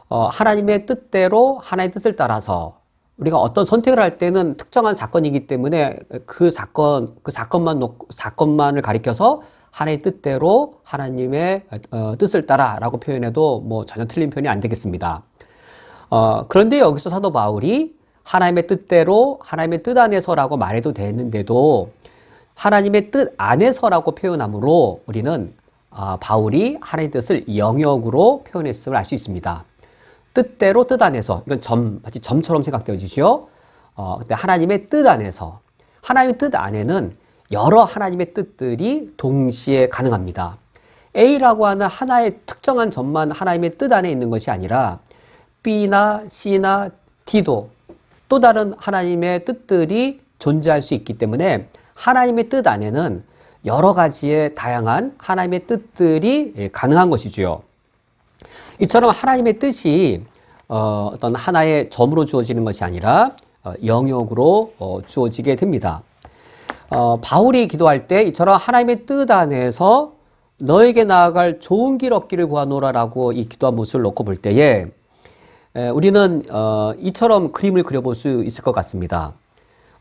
하나님의 뜻대로 하나님의 뜻을 따라서 우리가 어떤 선택을 할 때는 특정한 사건이기 때문에 그 사건만을 가리켜서 하나님의 뜻대로 하나님의 뜻을 따라 라고 표현해도 뭐 전혀 틀린 표현이 안 되겠습니다. 그런데 여기서 사도 바울이 하나님의 뜻대로 하나님의 뜻 안에서라고 말해도 되는데도 하나님의 뜻 안에서라고 표현하므로 우리는 바울이 하나님의 뜻을 영역으로 표현했음을 알 수 있습니다. 뜻대로 뜻 안에서, 이건 마치 점처럼 생각되어지죠. 근데 하나님의 뜻 안에서, 하나님의 뜻 안에는 여러 하나님의 뜻들이 동시에 가능합니다. A라고 하는 하나의 특정한 점만 하나님의 뜻 안에 있는 것이 아니라 B나 C나 D도 또 다른 하나님의 뜻들이 존재할 수 있기 때문에 하나님의 뜻 안에는 여러 가지의 다양한 하나님의 뜻들이 가능한 것이지요. 이처럼 하나님의 뜻이 어떤 하나의 점으로 주어지는 것이 아니라 영역으로 주어지게 됩니다. 바울이 기도할 때 이처럼 하나님의 뜻 안에서 너에게 나아갈 좋은 길 얻기를 구하노라라고 이 기도한 모습을 놓고 볼 때에 우리는 이처럼 그림을 그려볼 수 있을 것 같습니다.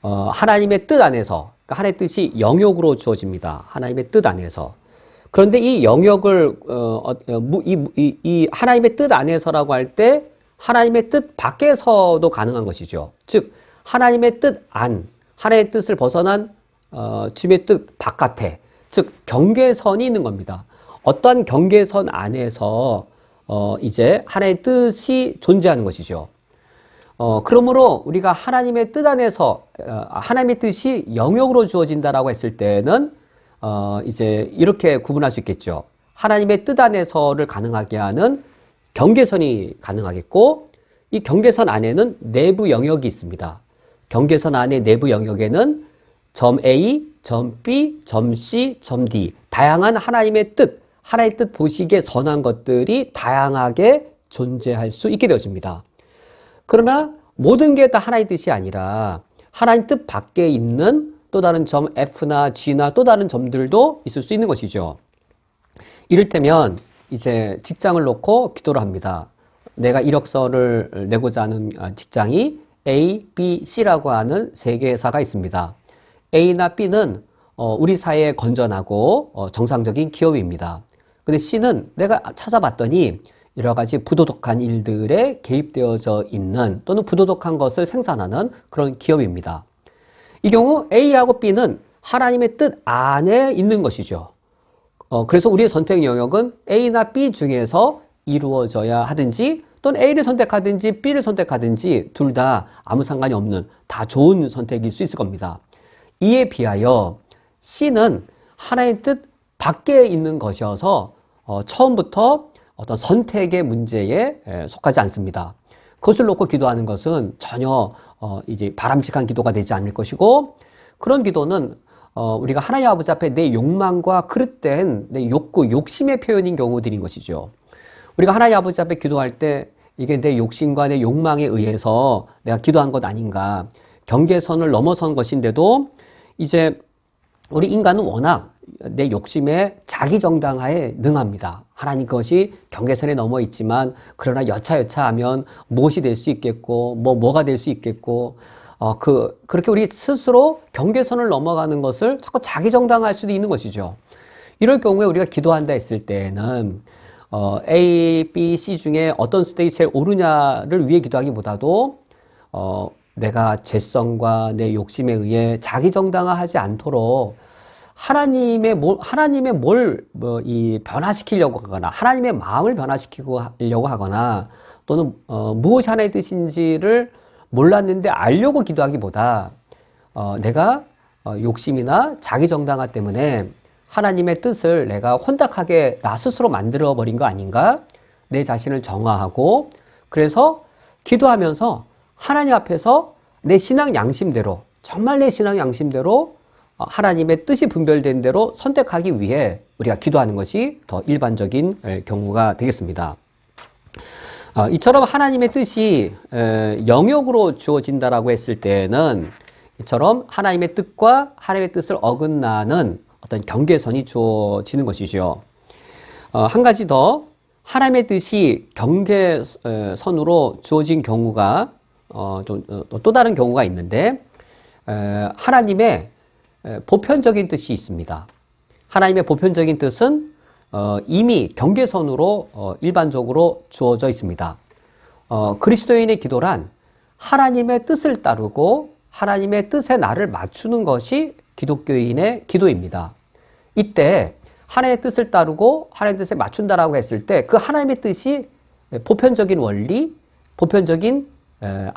하나님의 뜻 안에서, 그러니까 하나님의 뜻이 영역으로 주어집니다. 하나님의 뜻 안에서. 그런데 이 영역을 이 하나님의 뜻 안에서라고 할 때 하나님의 뜻 밖에서도 가능한 것이죠. 즉 하나님의 뜻 안, 하나님의 뜻을 벗어난 주님의 뜻 바깥에, 즉 경계선이 있는 겁니다. 어떠한 경계선 안에서 이제 하나님의 뜻이 존재하는 것이죠. 그러므로 우리가 하나님의 뜻 안에서 하나님의 뜻이 영역으로 주어진다라고 했을 때는 이제 이렇게 구분할 수 있겠죠. 하나님의 뜻 안에서를 가능하게 하는 경계선이 가능하겠고, 이 경계선 안에는 내부 영역이 있습니다. 경계선 안에 내부 영역에는 점 A, 점 B, 점 C, 점 D, 다양한 하나님의 뜻, 하나님의 뜻 보시기에 선한 것들이 다양하게 존재할 수 있게 되어집니다. 그러나 모든 게 다 하나의 뜻이 아니라 하나님 뜻 밖에 있는 또 다른 점 F나 G나 또 다른 점들도 있을 수 있는 것이죠. 이를테면 이제 직장을 놓고 기도를 합니다. 내가 이력서를 내고자 하는 직장이 A, B, C라고 하는 세 개의 회사가 있습니다. A나 B는 우리 사회에 건전하고 정상적인 기업입니다. 근데 C는 내가 찾아봤더니 여러 가지 부도덕한 일들에 개입되어져 있는 또는 부도덕한 것을 생산하는 그런 기업입니다. 이 경우 A하고 B는 하나님의 뜻 안에 있는 것이죠. 그래서 우리의 선택 영역은 A나 B 중에서 이루어져야 하든지 또는 A를 선택하든지 B를 선택하든지 둘 다 아무 상관이 없는 다 좋은 선택일 수 있을 겁니다. 이에 비하여 C는 하나님의 뜻 밖에 있는 것이어서 처음부터 어떤 선택의 문제에 속하지 않습니다. 그것을 놓고 기도하는 것은 전혀 이제 바람직한 기도가 되지 않을 것이고, 그런 기도는 우리가 하나님 아버지 앞에 내 욕망과 그릇된 내 욕구, 욕심의 표현인 경우들인 것이죠. 우리가 하나님 아버지 앞에 기도할 때 이게 내 욕심과 내 욕망에 의해서 내가 기도한 것 아닌가, 경계선을 넘어선 것인데도 이제 우리 인간은 워낙 내 욕심에 자기 정당화에 능합니다. 하나님 것이 경계선에 넘어 있지만 그러나 여차여차하면 무엇이 될 수 있겠고 뭐가 될 수 있겠고 그렇게 우리 스스로 경계선을 넘어가는 것을 자꾸 자기 정당화할 수도 있는 것이죠. 이럴 경우에 우리가 기도한다 했을 때는 A, B, C 중에 어떤 선택이 제일 옳으냐를 위해 기도하기보다도 내가 죄성과 내 욕심에 의해 자기 정당화하지 않도록 하나님의 뭘 변화시키려고 하거나 하나님의 마음을 변화시키려고 하거나 또는 무엇이 하나의 뜻인지를 몰랐는데 알려고 기도하기보다 내가 욕심이나 자기 정당화 때문에 하나님의 뜻을 내가 혼탁하게 나 스스로 만들어버린 거 아닌가? 내 자신을 정화하고 그래서 기도하면서 하나님 앞에서 내 신앙 양심대로, 정말 내 신앙 양심대로 하나님의 뜻이 분별된 대로 선택하기 위해 우리가 기도하는 것이 더 일반적인 경우가 되겠습니다. 이처럼 하나님의 뜻이 영역으로 주어진다라고 했을 때는 이처럼 하나님의 뜻과 하나님의 뜻을 어긋나는 어떤 경계선이 주어지는 것이죠. 한 가지 더, 하나님의 뜻이 경계선으로 주어진 경우가 또 다른 경우가 있는데, 하나님의 보편적인 뜻이 있습니다. 하나님의 보편적인 뜻은 이미 경계선으로 일반적으로 주어져 있습니다. 그리스도인의 기도란 하나님의 뜻을 따르고 하나님의 뜻에 나를 맞추는 것이 기독교인의 기도입니다. 이때 하나님의 뜻을 따르고 하나님의 뜻에 맞춘다라고 했을 때 그 하나님의 뜻이 보편적인 원리, 보편적인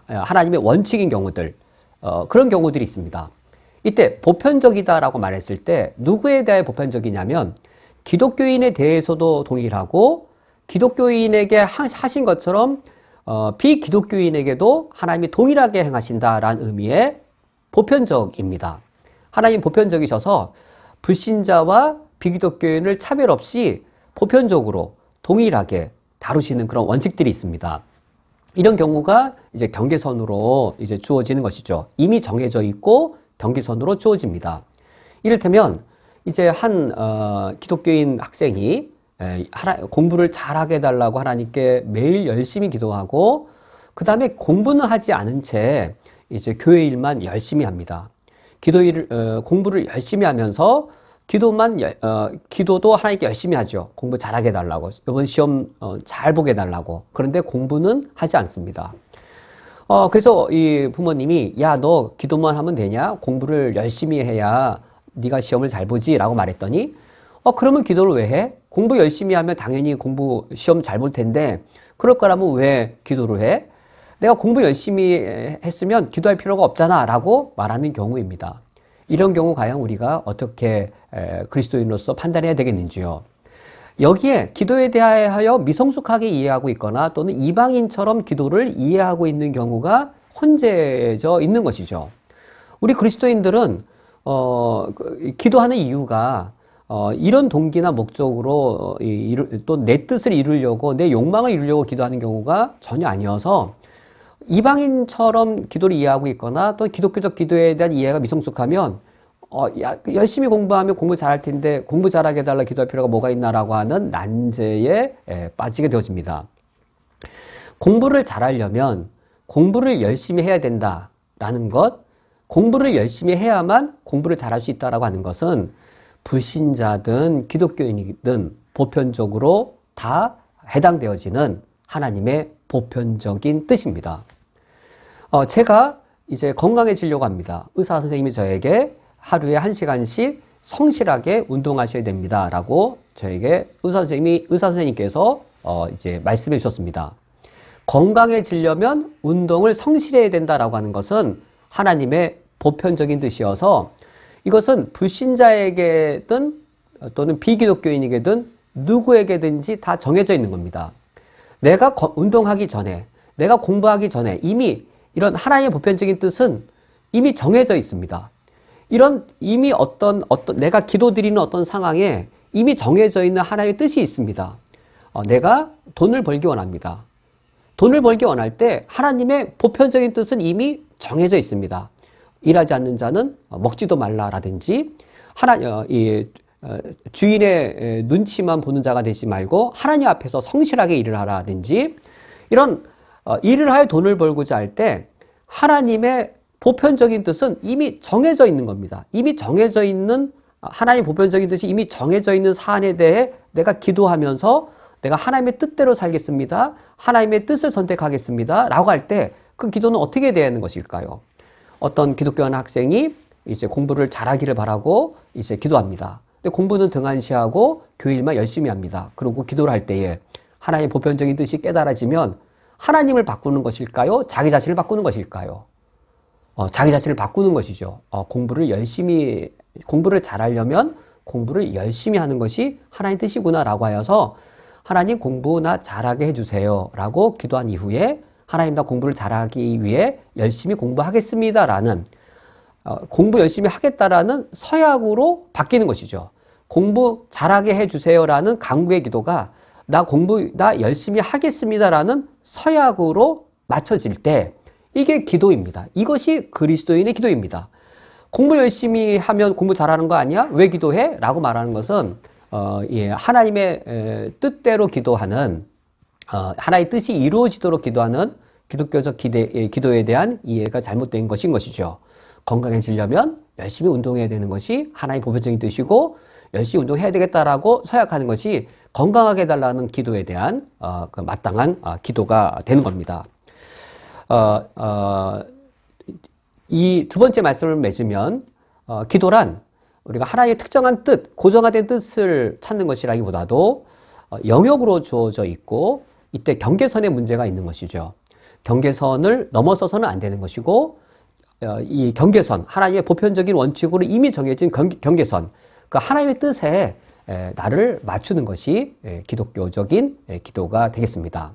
하나님의 원칙인 경우들, 그런 경우들이 있습니다. 이때 보편적이다라고 말했을 때 누구에 대해 보편적이냐면 기독교인에 대해서도 동일하고 기독교인에게 하신 것처럼 비기독교인에게도 하나님이 동일하게 행하신다라는 의미의 보편적입니다. 하나님 보편적이셔서 불신자와 비기독교인을 차별 없이 보편적으로 동일하게 다루시는 그런 원칙들이 있습니다. 이런 경우가 이제 경계선으로 이제 주어지는 것이죠. 이미 정해져 있고 경계선으로 주어집니다. 이를테면 이제 한 기독교인 학생이 공부를 잘하게 해달라고 하나님께 매일 열심히 기도하고 그 다음에 공부는 하지 않은 채 이제 교회 일만 열심히 합니다. 공부를 열심히 하면서 기도도 하나님께 열심히 하죠. 공부 잘하게 해달라고, 이번 시험 잘 보게 해달라고. 그런데 공부는 하지 않습니다. 그래서 이 부모님이 야, 너 기도만 하면 되냐? 공부를 열심히 해야 네가 시험을 잘 보지 라고 말했더니 그러면 기도를 왜 해? 공부 열심히 하면 당연히 시험 잘 볼 텐데 그럴 거라면 왜 기도를 해? 내가 공부 열심히 했으면 기도할 필요가 없잖아 라고 말하는 경우입니다. 이런 경우 과연 우리가 어떻게 그리스도인으로서 판단해야 되겠는지요? 여기에 기도에 대하여 미성숙하게 이해하고 있거나 또는 이방인처럼 기도를 이해하고 있는 경우가 혼재져 있는 것이죠. 우리 그리스도인들은 기도하는 이유가 이런 동기나 목적으로 또 내 뜻을 이루려고 내 욕망을 이루려고 기도하는 경우가 전혀 아니어서 이방인처럼 기도를 이해하고 있거나 또 기독교적 기도에 대한 이해가 미성숙하면 열심히 공부하면 공부 잘할 텐데 공부 잘하게 해달라 기도할 필요가 뭐가 있나라고 하는 난제에 빠지게 되어집니다. 공부를 잘하려면 공부를 열심히 해야 된다라는 것, 공부를 열심히 해야만 공부를 잘할 수 있다라고 하는 것은 불신자든 기독교인이든 보편적으로 다 해당되어지는 하나님의 보편적인 뜻입니다. 제가 이제 건강해지려고 합니다. 의사 선생님이 저에게 하루에 1시간씩 성실하게 운동하셔야 됩니다. 라고 저에게 의사 선생님께서 이제 말씀해 주셨습니다. 건강해지려면 운동을 성실해야 된다라고 하는 것은 하나님의 보편적인 뜻이어서 이것은 불신자에게든 또는 비기독교인에게든 누구에게든지 다 정해져 있는 겁니다. 내가 운동하기 전에, 내가 공부하기 전에 이미 이런 하나님의 보편적인 뜻은 이미 정해져 있습니다. 이미 내가 기도드리는 어떤 상황에 이미 정해져 있는 하나님의 뜻이 있습니다. 내가 돈을 벌기 원합니다. 돈을 벌기 원할 때 하나님의 보편적인 뜻은 이미 정해져 있습니다. 일하지 않는 자는 먹지도 말라라든지 주인의 눈치만 보는 자가 되지 말고 하나님 앞에서 성실하게 일을 하라든지 이런 일을 하여 돈을 벌고자 할 때 하나님의 보편적인 뜻은 이미 정해져 있는 겁니다. 이미 정해져 있는 하나님의 보편적인 뜻이 이미 정해져 있는 사안에 대해 내가 기도하면서 내가 하나님의 뜻대로 살겠습니다. 하나님의 뜻을 선택하겠습니다. 라고 할 때 그 기도는 어떻게 돼야 하는 것일까요? 어떤 기독교 한 학생이 이제 공부를 잘하기를 바라고 이제 기도합니다. 근데 공부는 등한시하고 교일만 열심히 합니다. 그리고 기도를 할 때에 하나님의 보편적인 뜻이 깨달아지면 하나님을 바꾸는 것일까요? 자기 자신을 바꾸는 것일까요? 자기 자신을 바꾸는 것이죠. 공부를 잘하려면 공부를 열심히 하는 것이 하나님 뜻이구나 라고 하여서 하나님 공부 나 잘하게 해주세요 라고 기도한 이후에 하나님 나 공부를 잘하기 위해 열심히 공부하겠습니다라는 공부 열심히 하겠다라는 서약으로 바뀌는 것이죠. 공부 잘하게 해주세요라는 간구의 기도가 나 열심히 하겠습니다라는 서약으로 맞춰질 때 이게 기도입니다. 이것이 그리스도인의 기도입니다. 공부 열심히 하면 공부 잘하는 거 아니야? 왜 기도해? 라고 말하는 것은 하나님의 뜻대로 기도하는 하나의 뜻이 이루어지도록 기도하는 기독교적 기도에 대한 이해가 잘못된 것인 것이죠. 건강해지려면 열심히 운동해야 되는 것이 하나의 보편적인 뜻이고 열심히 운동해야 되겠다라고 서약하는 것이 건강하게 해달라는 기도에 대한 그 마땅한 기도가 되는 겁니다. 이 두 번째 말씀을 맺으면 기도란 우리가 하나의 특정한 뜻, 고정화된 뜻을 찾는 것이라기보다도 영역으로 주어져 있고 이때 경계선의 문제가 있는 것이죠. 경계선을 넘어서서는 안 되는 것이고 이 경계선, 하나님의 보편적인 원칙으로 이미 정해진 경계선, 그 하나님의 뜻에 나를 맞추는 것이 기독교적인 기도가 되겠습니다.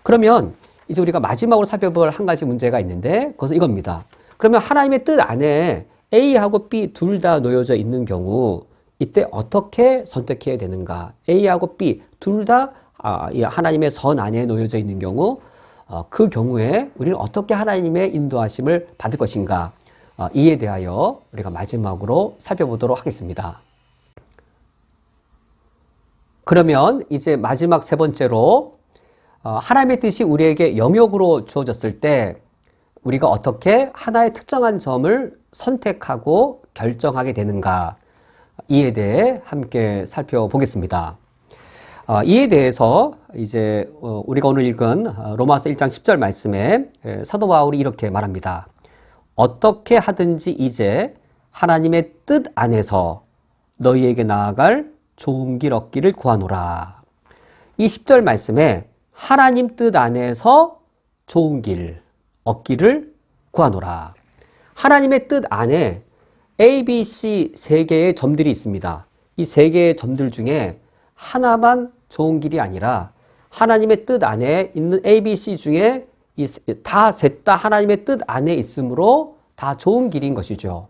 그러면 이제 우리가 마지막으로 살펴볼 한 가지 문제가 있는데 그것은 이겁니다. 그러면 하나님의 뜻 안에 A하고 B 둘 다 놓여져 있는 경우 이때 어떻게 선택해야 되는가? A하고 B 둘 다 하나님의 선 안에 놓여져 있는 경우 그 경우에 우리는 어떻게 하나님의 인도하심을 받을 것인가? 이에 대하여 우리가 마지막으로 살펴보도록 하겠습니다. 그러면 이제 마지막 세 번째로 하나님의 뜻이 우리에게 영역으로 주어졌을 때 우리가 어떻게 하나의 특정한 점을 선택하고 결정하게 되는가? 이에 대해 함께 살펴보겠습니다. 이에 대해서 이제 우리가 오늘 읽은 로마서 1장 10절 말씀에 사도 바울이 이렇게 말합니다. 어떻게 하든지 이제 하나님의 뜻 안에서 너희에게 나아갈 좋은 길 얻기를 구하노라. 이 10절 말씀에 하나님 뜻 안에서 좋은 길 얻기를 구하노라. 하나님의 뜻 안에 A, B, C 세 개의 점들이 있습니다. 이 세 개의 점들 중에 하나만 좋은 길이 아니라 하나님의 뜻 안에 있는 A, B, C 중에 다 셋 다 하나님의 뜻 안에 있으므로 다 좋은 길인 것이죠.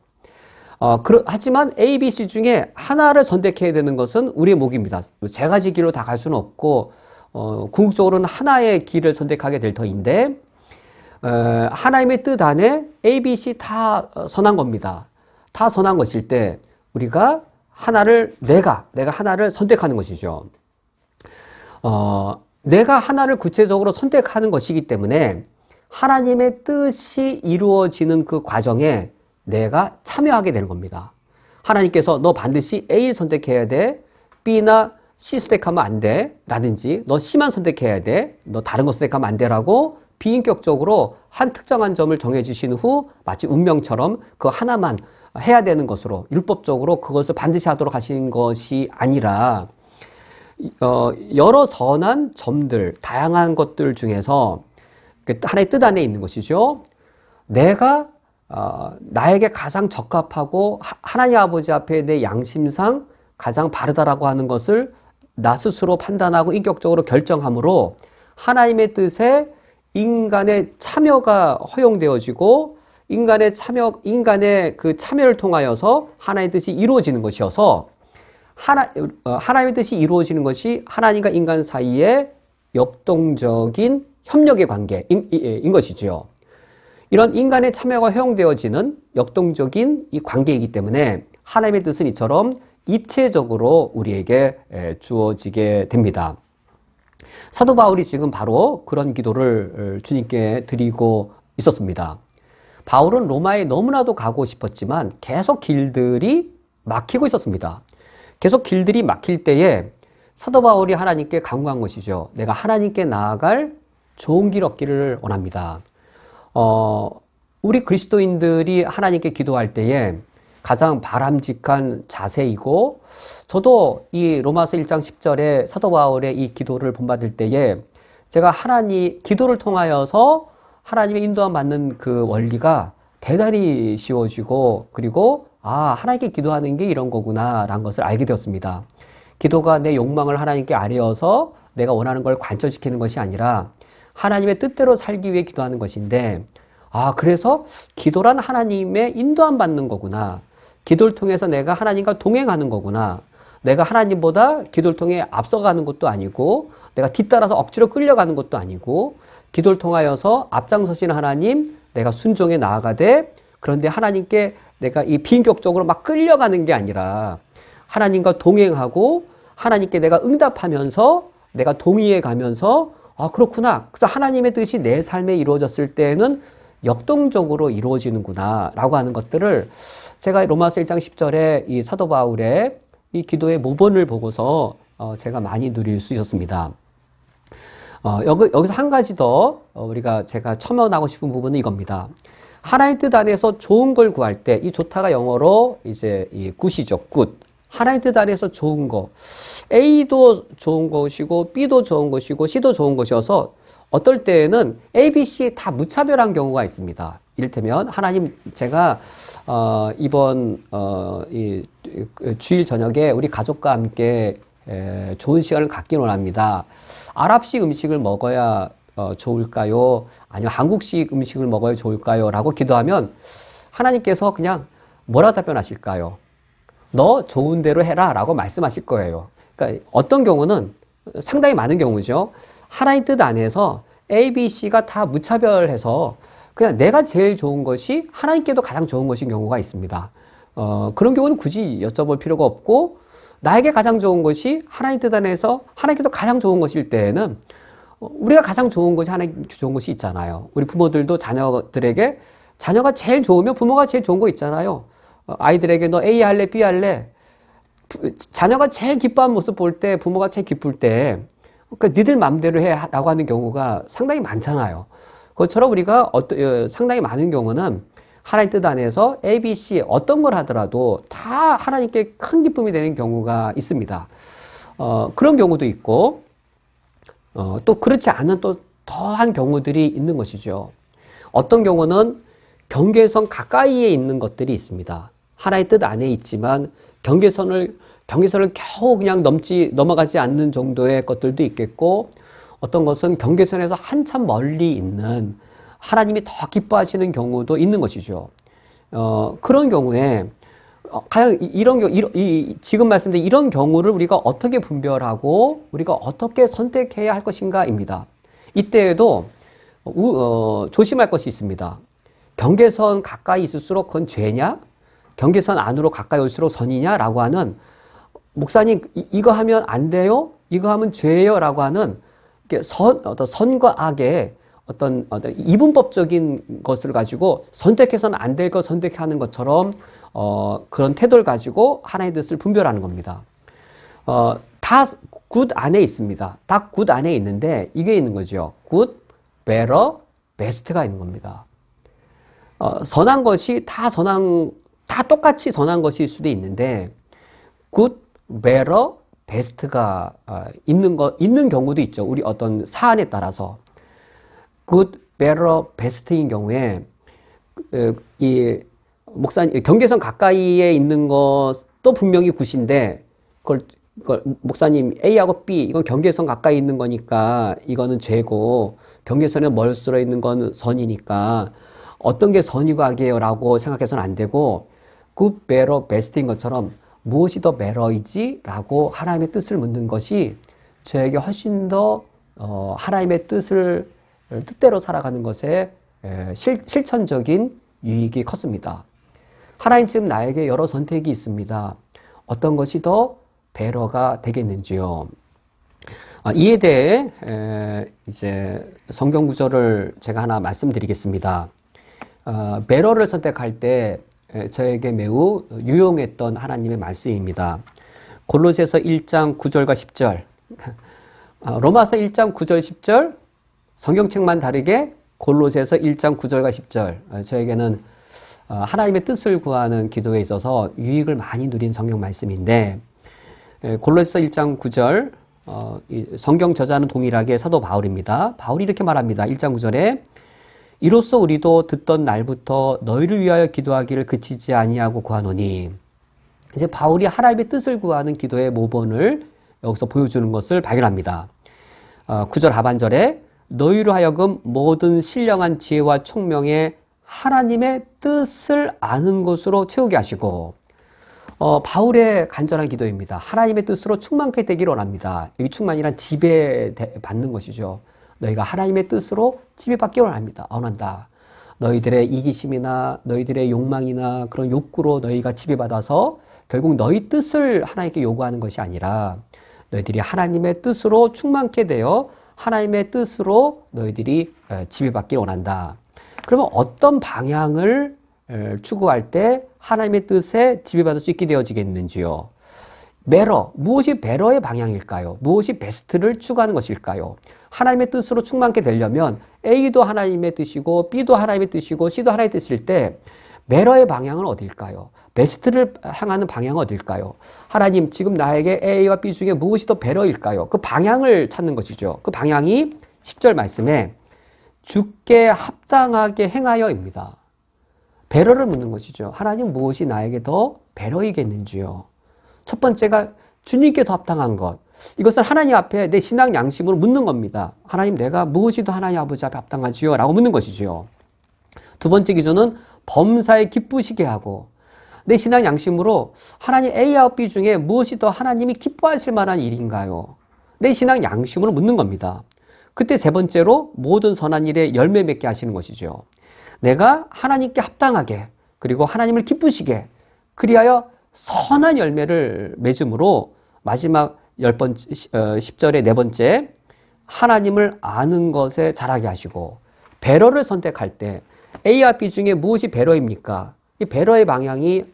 하지만 A, B, C 중에 하나를 선택해야 되는 것은 우리의 몫입니다. 세 가지 길로 다 갈 수는 없고 궁극적으로는 하나의 길을 선택하게 될 터인데 하나님의 뜻 안에 A, B, C 다 선한 겁니다. 다 선한 것일 때 우리가 내가 하나를 선택하는 것이죠. 내가 하나를 구체적으로 선택하는 것이기 때문에 하나님의 뜻이 이루어지는 그 과정에 내가 참여하게 되는 겁니다. 하나님께서 너 반드시 A를 선택해야 돼. B나 C 선택하면 안 돼. 라든지 너 C만 선택해야 돼. 너 다른 거 선택하면 안 돼라고 비인격적으로 한 특정한 점을 정해 주신 후 마치 운명처럼 그 하나만 해야 되는 것으로 율법적으로 그것을 반드시 하도록 하신 것이 아니라 여러 선한 점들, 다양한 것들 중에서 하나의 뜻 안에 있는 것이죠. 내가 나에게 가장 적합하고 하나님 아버지 앞에 내 양심상 가장 바르다라고 하는 것을 나 스스로 판단하고 인격적으로 결정함으로 하나님의 뜻에 인간의 참여가 허용되어지고 인간의 그 참여를 통하여서 하나님의 뜻이 이루어지는 것이어서 하나님의 뜻이 이루어지는 것이 하나님과 인간 사이의 역동적인 협력의 관계인 것이죠. 이런 인간의 참여가 허용되어지는 역동적인 이 관계이기 때문에 하나님의 뜻은 이처럼 입체적으로 우리에게 주어지게 됩니다. 사도 바울이 지금 바로 그런 기도를 주님께 드리고 있었습니다. 바울은 로마에 너무나도 가고 싶었지만 계속 길들이 막히고 있었습니다. 계속 길들이 막힐 때에 사도 바울이 하나님께 간구한 것이죠. 내가 하나님께 나아갈 좋은 길 얻기를 원합니다. 우리 그리스도인들이 하나님께 기도할 때에 가장 바람직한 자세이고 저도 이 로마서 1장 10절에 사도 바울의 이 기도를 본받을 때에 제가 기도를 통하여서 하나님의 인도함 받는 그 원리가 대단히 쉬워지고 그리고 하나님께 기도하는 게 이런 거구나 라는 것을 알게 되었습니다. 기도가 내 욕망을 하나님께 아뢰어서 내가 원하는 걸 관철시키는 것이 아니라 하나님의 뜻대로 살기 위해 기도하는 것인데, 그래서 기도란 하나님의 인도함 받는 거구나. 기도를 통해서 내가 하나님과 동행하는 거구나. 내가 하나님보다 기도를 통해 앞서가는 것도 아니고, 내가 뒤따라서 억지로 끌려가는 것도 아니고, 기도를 통하여서 앞장서신 하나님, 내가 순종해 나아가되, 그런데 하나님께 내가 이 비인격적으로 막 끌려가는 게 아니라, 하나님과 동행하고, 하나님께 내가 응답하면서, 내가 동의해 가면서, 그렇구나. 그래서 하나님의 뜻이 내 삶에 이루어졌을 때에는 역동적으로 이루어지는구나. 라고 하는 것들을 제가 로마서 1장 10절에 이 사도 바울의 이 기도의 모본을 보고서 제가 많이 누릴 수 있었습니다. 여기서 한 가지 더 제가 첨언하고 싶은 부분은 이겁니다. 하나님 뜻 안에서 좋은 걸 구할 때, 이 좋다가 영어로 이제 이 굿이죠. 굿. 하나님 뜻 안에서 좋은 거. A도 좋은 것이고, B도 좋은 것이고, C도 좋은 것이어서 어떨 때에는 A, B, C 다 무차별한 경우가 있습니다. 이를테면, 하나님, 제가, 이번, 이 주일 저녁에 우리 가족과 함께 좋은 시간을 갖기 원합니다. 아랍식 음식을 먹어야 좋을까요? 아니면 한국식 음식을 먹어야 좋을까요? 라고 기도하면 하나님께서 그냥 뭐라 답변하실까요? 너 좋은 대로 해라 라고 말씀하실 거예요. 그러니까 어떤 경우는 상당히 많은 경우죠. 하나님 뜻 안에서 A, B, C가 다 무차별해서 그냥 내가 제일 좋은 것이 하나님께도 가장 좋은 것인 경우가 있습니다. 그런 경우는 굳이 여쭤볼 필요가 없고 나에게 가장 좋은 것이 하나님 뜻 안에서 하나님께도 가장 좋은 것일 때에는 우리가 가장 좋은 것이 하나님 좋은 것이 있잖아요. 우리 부모들도 자녀들에게 자녀가 제일 좋으면 부모가 제일 좋은 거 있잖아요. 아이들에게 너 A 할래, B 할래? 자녀가 제일 기뻐하는 모습 볼 때 부모가 제일 기쁠 때 그러니까 니들 마음대로 해 라고 하는 경우가 상당히 많잖아요. 그것처럼 우리가 상당히 많은 경우는 하나님 뜻 안에서 A, B, C 어떤 걸 하더라도 다 하나님께 큰 기쁨이 되는 경우가 있습니다. 그런 경우도 있고 또 그렇지 않은 또 더한 경우들이 있는 것이죠. 어떤 경우는 경계선 가까이에 있는 것들이 있습니다. 하나의 뜻 안에 있지만 경계선을 겨우 그냥 넘어가지 않는 정도의 것들도 있겠고 어떤 것은 경계선에서 한참 멀리 있는 하나님이 더 기뻐하시는 경우도 있는 것이죠. 그런 경우에 과연 지금 말씀드린 이런 경우를 우리가 어떻게 분별하고 우리가 어떻게 선택해야 할 것인가입니다. 이때에도 조심할 것이 있습니다. 경계선 가까이 있을수록 그건 죄냐? 경계선 안으로 가까이 올수록 선이냐라고 하는 목사님 이거 하면 안 돼요? 이거 하면 죄예요? 라고 하는 어떤 선과 악의 어떤 이분법적인 것을 가지고 선택해서는 안 될 것 선택하는 것처럼 그런 태도를 가지고 하나의 뜻을 분별하는 겁니다. 다 굿 안에 있습니다. 다 굿 안에 있는데 이게 있는 거죠. 굿, better, best가 있는 겁니다. 선한 것이 다 똑같이 선한 것일 수도 있는데 good, better, best가 있는 경우도 있죠. 우리 어떤 사안에 따라서 good, better, best인 경우에 이 목사님 경계선 가까이에 있는 것도 분명히 굿인데 그걸 목사님 A하고 B 이건 경계선 가까이 있는 거니까 이거는 죄고 경계선에 멀수록 있는 건 선이니까 어떤 게 선이고 악이에요 라고 생각해서는 안 되고 good, better, best인 것처럼 무엇이 더 better이지? 라고 하나님의 뜻을 묻는 것이 저에게 훨씬 더 하나님의 뜻대로 살아가는 것에 실천적인 유익이 컸습니다. 하나님 지금 나에게 여러 선택이 있습니다. 어떤 것이 더 better가 되겠는지요? 이에 대해 이제 성경 구절을 제가 하나 말씀드리겠습니다. better를 선택할 때 저에게 매우 유용했던 하나님의 말씀입니다. 골로새서 1장 9절과 10절, 로마서 1장 9절 10절, 성경책만 다르게 골로새서 1장 9절과 10절, 저에게는 하나님의 뜻을 구하는 기도에 있어서 유익을 많이 누린 성경 말씀인데 골로새서 1장 9절 성경 저자는 동일하게 사도 바울입니다. 바울이 이렇게 말합니다. 1장 9절에 이로써 우리도 듣던 날부터 너희를 위하여 기도하기를 그치지 아니하고 구하노니 이제 바울이 하나님의 뜻을 구하는 기도의 모본을 여기서 보여주는 것을 발견합니다. 9절 하반절에 너희로 하여금 모든 신령한 지혜와 총명에 하나님의 뜻을 아는 것으로 채우게 하시고, 바울의 간절한 기도입니다. 하나님의 뜻으로 충만케 되기를 원합니다. 여기 충만이란 지배받는 것이죠. 너희가 하나님의 뜻으로 지배받기를 원한다. 너희들의 이기심이나 너희들의 욕망이나 그런 욕구로 너희가 지배받아서 결국 너희 뜻을 하나님께 요구하는 것이 아니라 너희들이 하나님의 뜻으로 충만케 되어 하나님의 뜻으로 너희들이 지배받기를 원한다. 그러면 어떤 방향을 추구할 때 하나님의 뜻에 지배받을 수 있게 되어지겠는지요? 무엇이 베러의 방향일까요? 무엇이 베스트를 추구하는 것일까요? 하나님의 뜻으로 충만케 되려면 A도 하나님의 뜻이고 B도 하나님의 뜻이고 C도 하나님의 뜻일 때 베러의 방향은 어딜까요? 베스트를 향하는 방향은 어딜까요? 하나님, 지금 나에게 A와 B 중에 무엇이 더 베러일까요? 그 방향을 찾는 것이죠. 그 방향이 10절 말씀에 주께 합당하게 행하여입니다. 베러를 묻는 것이죠. 하나님, 무엇이 나에게 더 베러이겠는지요? 첫 번째가 주님께 더 합당한 것. 이것은 하나님 앞에 내 신앙 양심으로 묻는 겁니다. 하나님, 내가 무엇이 더 하나님 아버지 앞에 합당하지요? 라고 묻는 것이죠. 두 번째 기준은 범사에 기쁘시게 하고, 내 신앙 양심으로 하나님 A와 B 중에 무엇이 더 하나님이 기뻐하실 만한 일인가요? 내 신앙 양심으로 묻는 겁니다. 그때 세 번째로 모든 선한 일에 열매 맺게 하시는 것이죠. 내가 하나님께 합당하게, 그리고 하나님을 기쁘시게, 그리하여 선한 열매를 맺음으로 마지막 10절의 네 번째, 하나님을 아는 것에 자라게 하시고, 베러를 선택할 때 A와 B 중에 무엇이 베러입니까? 이 베러의 방향이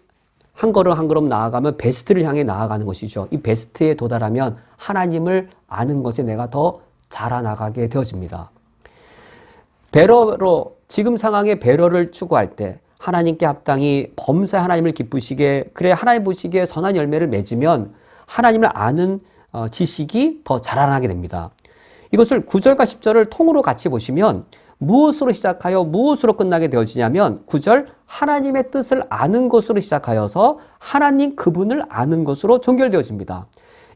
한 걸음 한 걸음 나아가면 베스트를 향해 나아가는 것이죠. 이 베스트에 도달하면 하나님을 아는 것에 내가 더 자라나가게 되어집니다. 베러로, 지금 상황의 베러를 추구할 때 하나님께 합당히 범사에 하나님을 기쁘시게, 그래 하나님 보시기에 선한 열매를 맺으면 하나님을 아는 지식이 더 자라나게 됩니다. 이것을 9절과 10절을 통으로 같이 보시면 무엇으로 시작하여 무엇으로 끝나게 되어지냐면 9절 하나님의 뜻을 아는 것으로 시작하여서 하나님 그분을 아는 것으로 종결되어집니다.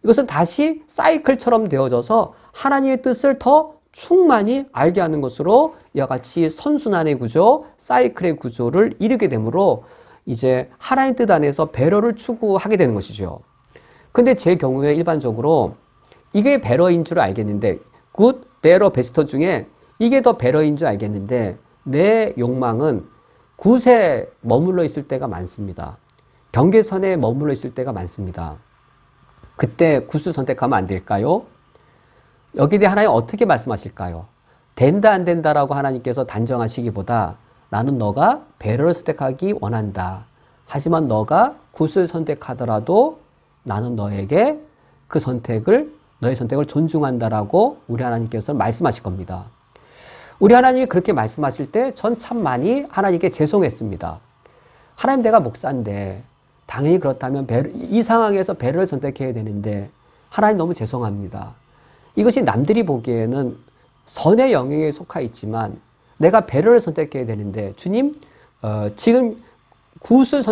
이것은 다시 사이클처럼 되어져서 하나님의 뜻을 더 충만히 알게 하는 것으로 이와 같이 선순환의 구조, 사이클의 구조를 이루게 되므로 이제 하나님 뜻 안에서 베러를 추구하게 되는 것이죠. 근데 제 경우에 일반적으로 이게 베러인 줄 알겠는데, 굿, 베러, 베스터 중에 이게 더 베러인 줄 알겠는데 내 욕망은 굿에 머물러 있을 때가 많습니다. 경계선에 머물러 있을 때가 많습니다. 그때 굿을 선택하면 안 될까요? 여기에 대해 하나님 어떻게 말씀하실까요? 된다 안 된다라고 하나님께서 단정하시기보다 나는 너가 베러를 선택하기 원한다. 하지만 너가 굿을 선택하더라도 나는 너에게 너의 선택을 존중한다라고 우리 하나님께서 말씀하실 겁니다. 우리 하나님이 그렇게 말씀하실 때 전 참 많이 하나님께 죄송했습니다. 하나님, 내가 목사인데 당연히 그렇다면 이 상황에서 베러를 선택해야 되는데 하나님 너무 죄송합니다. 이것이 남들이 보기에는 선의 영역에 속하 있지만 내가 베러를 선택해야 되는데 주님, 지금 굿을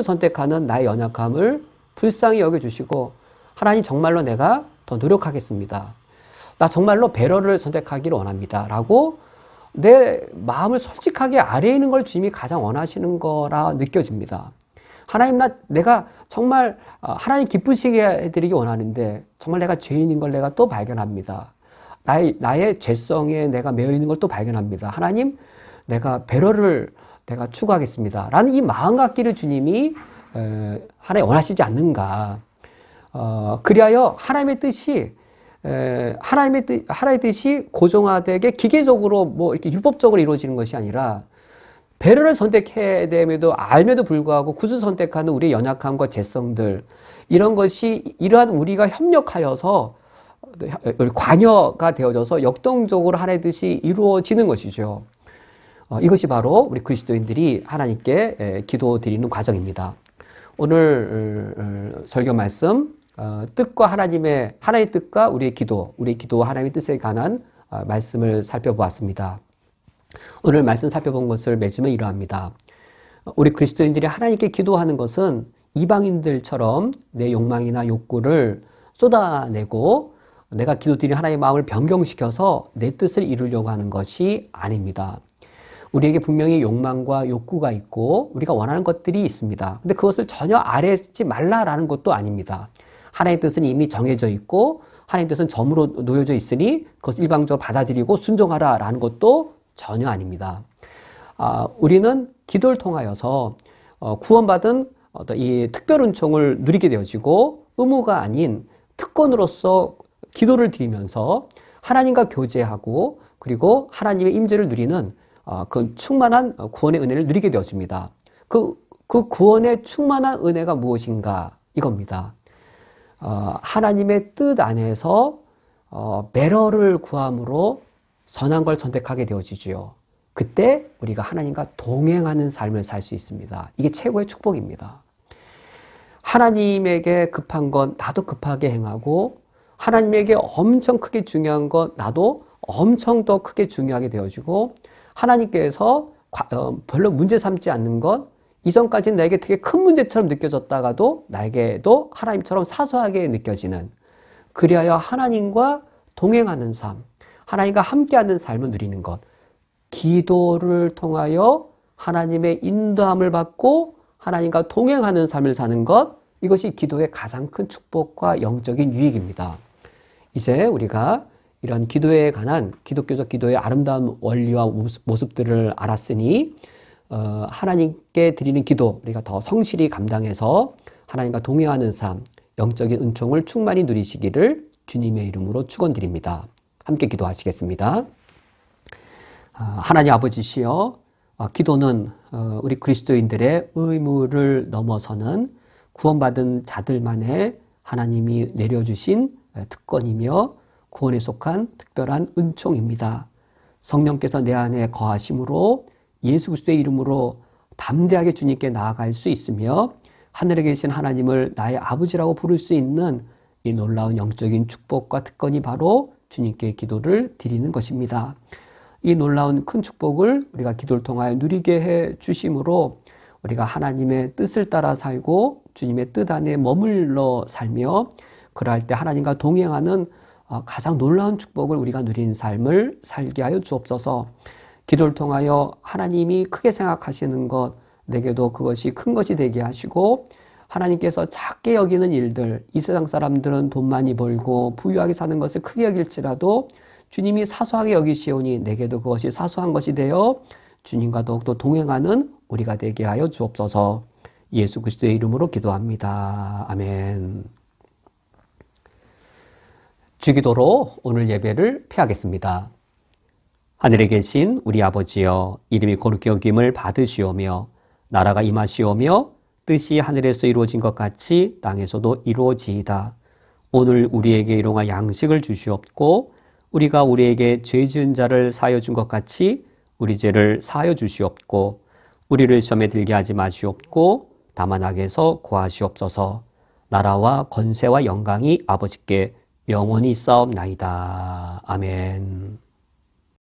선택하는 나의 연약함을 불쌍히 여겨주시고 하나님, 정말로 내가 더 노력하겠습니다. 나 정말로 베러를 선택하기를 원합니다. 라고 내 마음을 솔직하게 아뢰는 걸 주님이 가장 원하시는 거라 느껴집니다. 하나님, 내가 정말 하나님 기쁘시게 해드리기 원하는데 정말 내가 죄인인 걸 내가 또 발견합니다. 나의 죄성에 내가 매여 있는 걸 또 발견합니다. 하나님, 내가 베러를 내가 추구하겠습니다. 라는 이 마음 갖기를 주님이 하나님 원하시지 않는가. 그리하여 하나님의 뜻이 고정화되게 기계적으로 이렇게 율법적으로 이루어지는 것이 아니라 베러를 선택해야 됨에도 알면도 불구하고 굿을 선택하는 우리의 연약함과 죄성들, 이런 것이 이러한 우리가 협력하여서 관여가 되어져서 역동적으로 하나님의 뜻이 이루어지는 것이죠. 이것이 바로 우리 그리스도인들이 하나님께 기도드리는 과정입니다. 오늘 설교 말씀, 뜻과 하나님의 뜻과 우리의 기도와 하나님의 뜻에 관한 말씀을 살펴보았습니다. 오늘 말씀 살펴본 것을 맺으면 이러합니다. 우리 그리스도인들이 하나님께 기도하는 것은 이방인들처럼 내 욕망이나 욕구를 쏟아내고 내가 기도드리는 하나님의 마음을 변경시켜서 내 뜻을 이루려고 하는 것이 아닙니다. 우리에게 분명히 욕망과 욕구가 있고 우리가 원하는 것들이 있습니다. 근데 그것을 전혀 아뢰지 말라라는 것도 아닙니다. 하나님의 뜻은 이미 정해져 있고 하나님의 뜻은 점으로 놓여져 있으니 그것을 일방적으로 받아들이고 순종하라라는 것도 전혀 아닙니다. 우리는 기도를 통하여서 구원받은 어떤 이 특별 은총을 누리게 되어지고 의무가 아닌 특권으로서 기도를 드리면서 하나님과 교제하고 그리고 하나님의 임재를 누리는 그 충만한 구원의 은혜를 누리게 되었습니다. 그 구원의 충만한 은혜가 무엇인가 이겁니다. 하나님의 뜻 안에서 매러를 구함으로 선한 걸 선택하게 되어지지요. 그때 우리가 하나님과 동행하는 삶을 살 수 있습니다. 이게 최고의 축복입니다. 하나님에게 급한 건 나도 급하게 행하고 하나님에게 엄청 크게 중요한 건 나도 엄청 더 크게 중요하게 되어지고 하나님께서 별로 문제 삼지 않는 것 이전까지는 나에게 되게 큰 문제처럼 느껴졌다가도 나에게도 하나님처럼 사소하게 느껴지는 그리하여 하나님과 동행하는 삶, 하나님과 함께하는 삶을 누리는 것 기도를 통하여 하나님의 인도함을 받고 하나님과 동행하는 삶을 사는 것 이것이 기도의 가장 큰 축복과 영적인 유익입니다. 이제 우리가 이런 기도에 관한 기독교적 기도의 아름다운 원리와 모습들을 알았으니 하나님께 드리는 기도 우리가 더 성실히 감당해서 하나님과 동행하는 삶 영적인 은총을 충만히 누리시기를 주님의 이름으로 축원드립니다. 함께 기도하시겠습니다. 하나님 아버지시여 기도는 우리 그리스도인들의 의무를 넘어서는 구원받은 자들만의 하나님이 내려주신 특권이며 구원에 속한 특별한 은총입니다. 성령께서 내 안에 거하심으로 예수 그리스도의 이름으로 담대하게 주님께 나아갈 수 있으며 하늘에 계신 하나님을 나의 아버지라고 부를 수 있는 이 놀라운 영적인 축복과 특권이 바로 주님께 기도를 드리는 것입니다. 이 놀라운 큰 축복을 우리가 기도를 통하여 누리게 해 주심으로 우리가 하나님의 뜻을 따라 살고 주님의 뜻 안에 머물러 살며 그러할 때 하나님과 동행하는 가장 놀라운 축복을 우리가 누리는 삶을 살게 하여 주옵소서. 기도를 통하여 하나님이 크게 생각하시는 것 내게도 그것이 큰 것이 되게 하시고 하나님께서 작게 여기는 일들 이 세상 사람들은 돈 많이 벌고 부유하게 사는 것을 크게 여길지라도 주님이 사소하게 여기시오니 내게도 그것이 사소한 것이 되어 주님과 더욱더 동행하는 우리가 되게 하여 주옵소서. 예수 그리스도의 이름으로 기도합니다. 아멘. 주기도로 오늘 예배를 폐하겠습니다. 하늘에 계신 우리 아버지여 이름이 거룩히 여김을 받으시오며 나라가 임하시오며 뜻이 하늘에서 이루어진 것 같이 땅에서도 이루어지이다. 오늘 우리에게 일용할 양식을 주시옵고 우리가 우리에게 죄 지은 자를 사하여 준 것 같이 우리 죄를 사하여 주시옵고 우리를 시험에 들게 하지 마시옵고 다만 악에서 구하시옵소서. 나라와 권세와 영광이 아버지께 영원히 있사옵나이다. 아멘.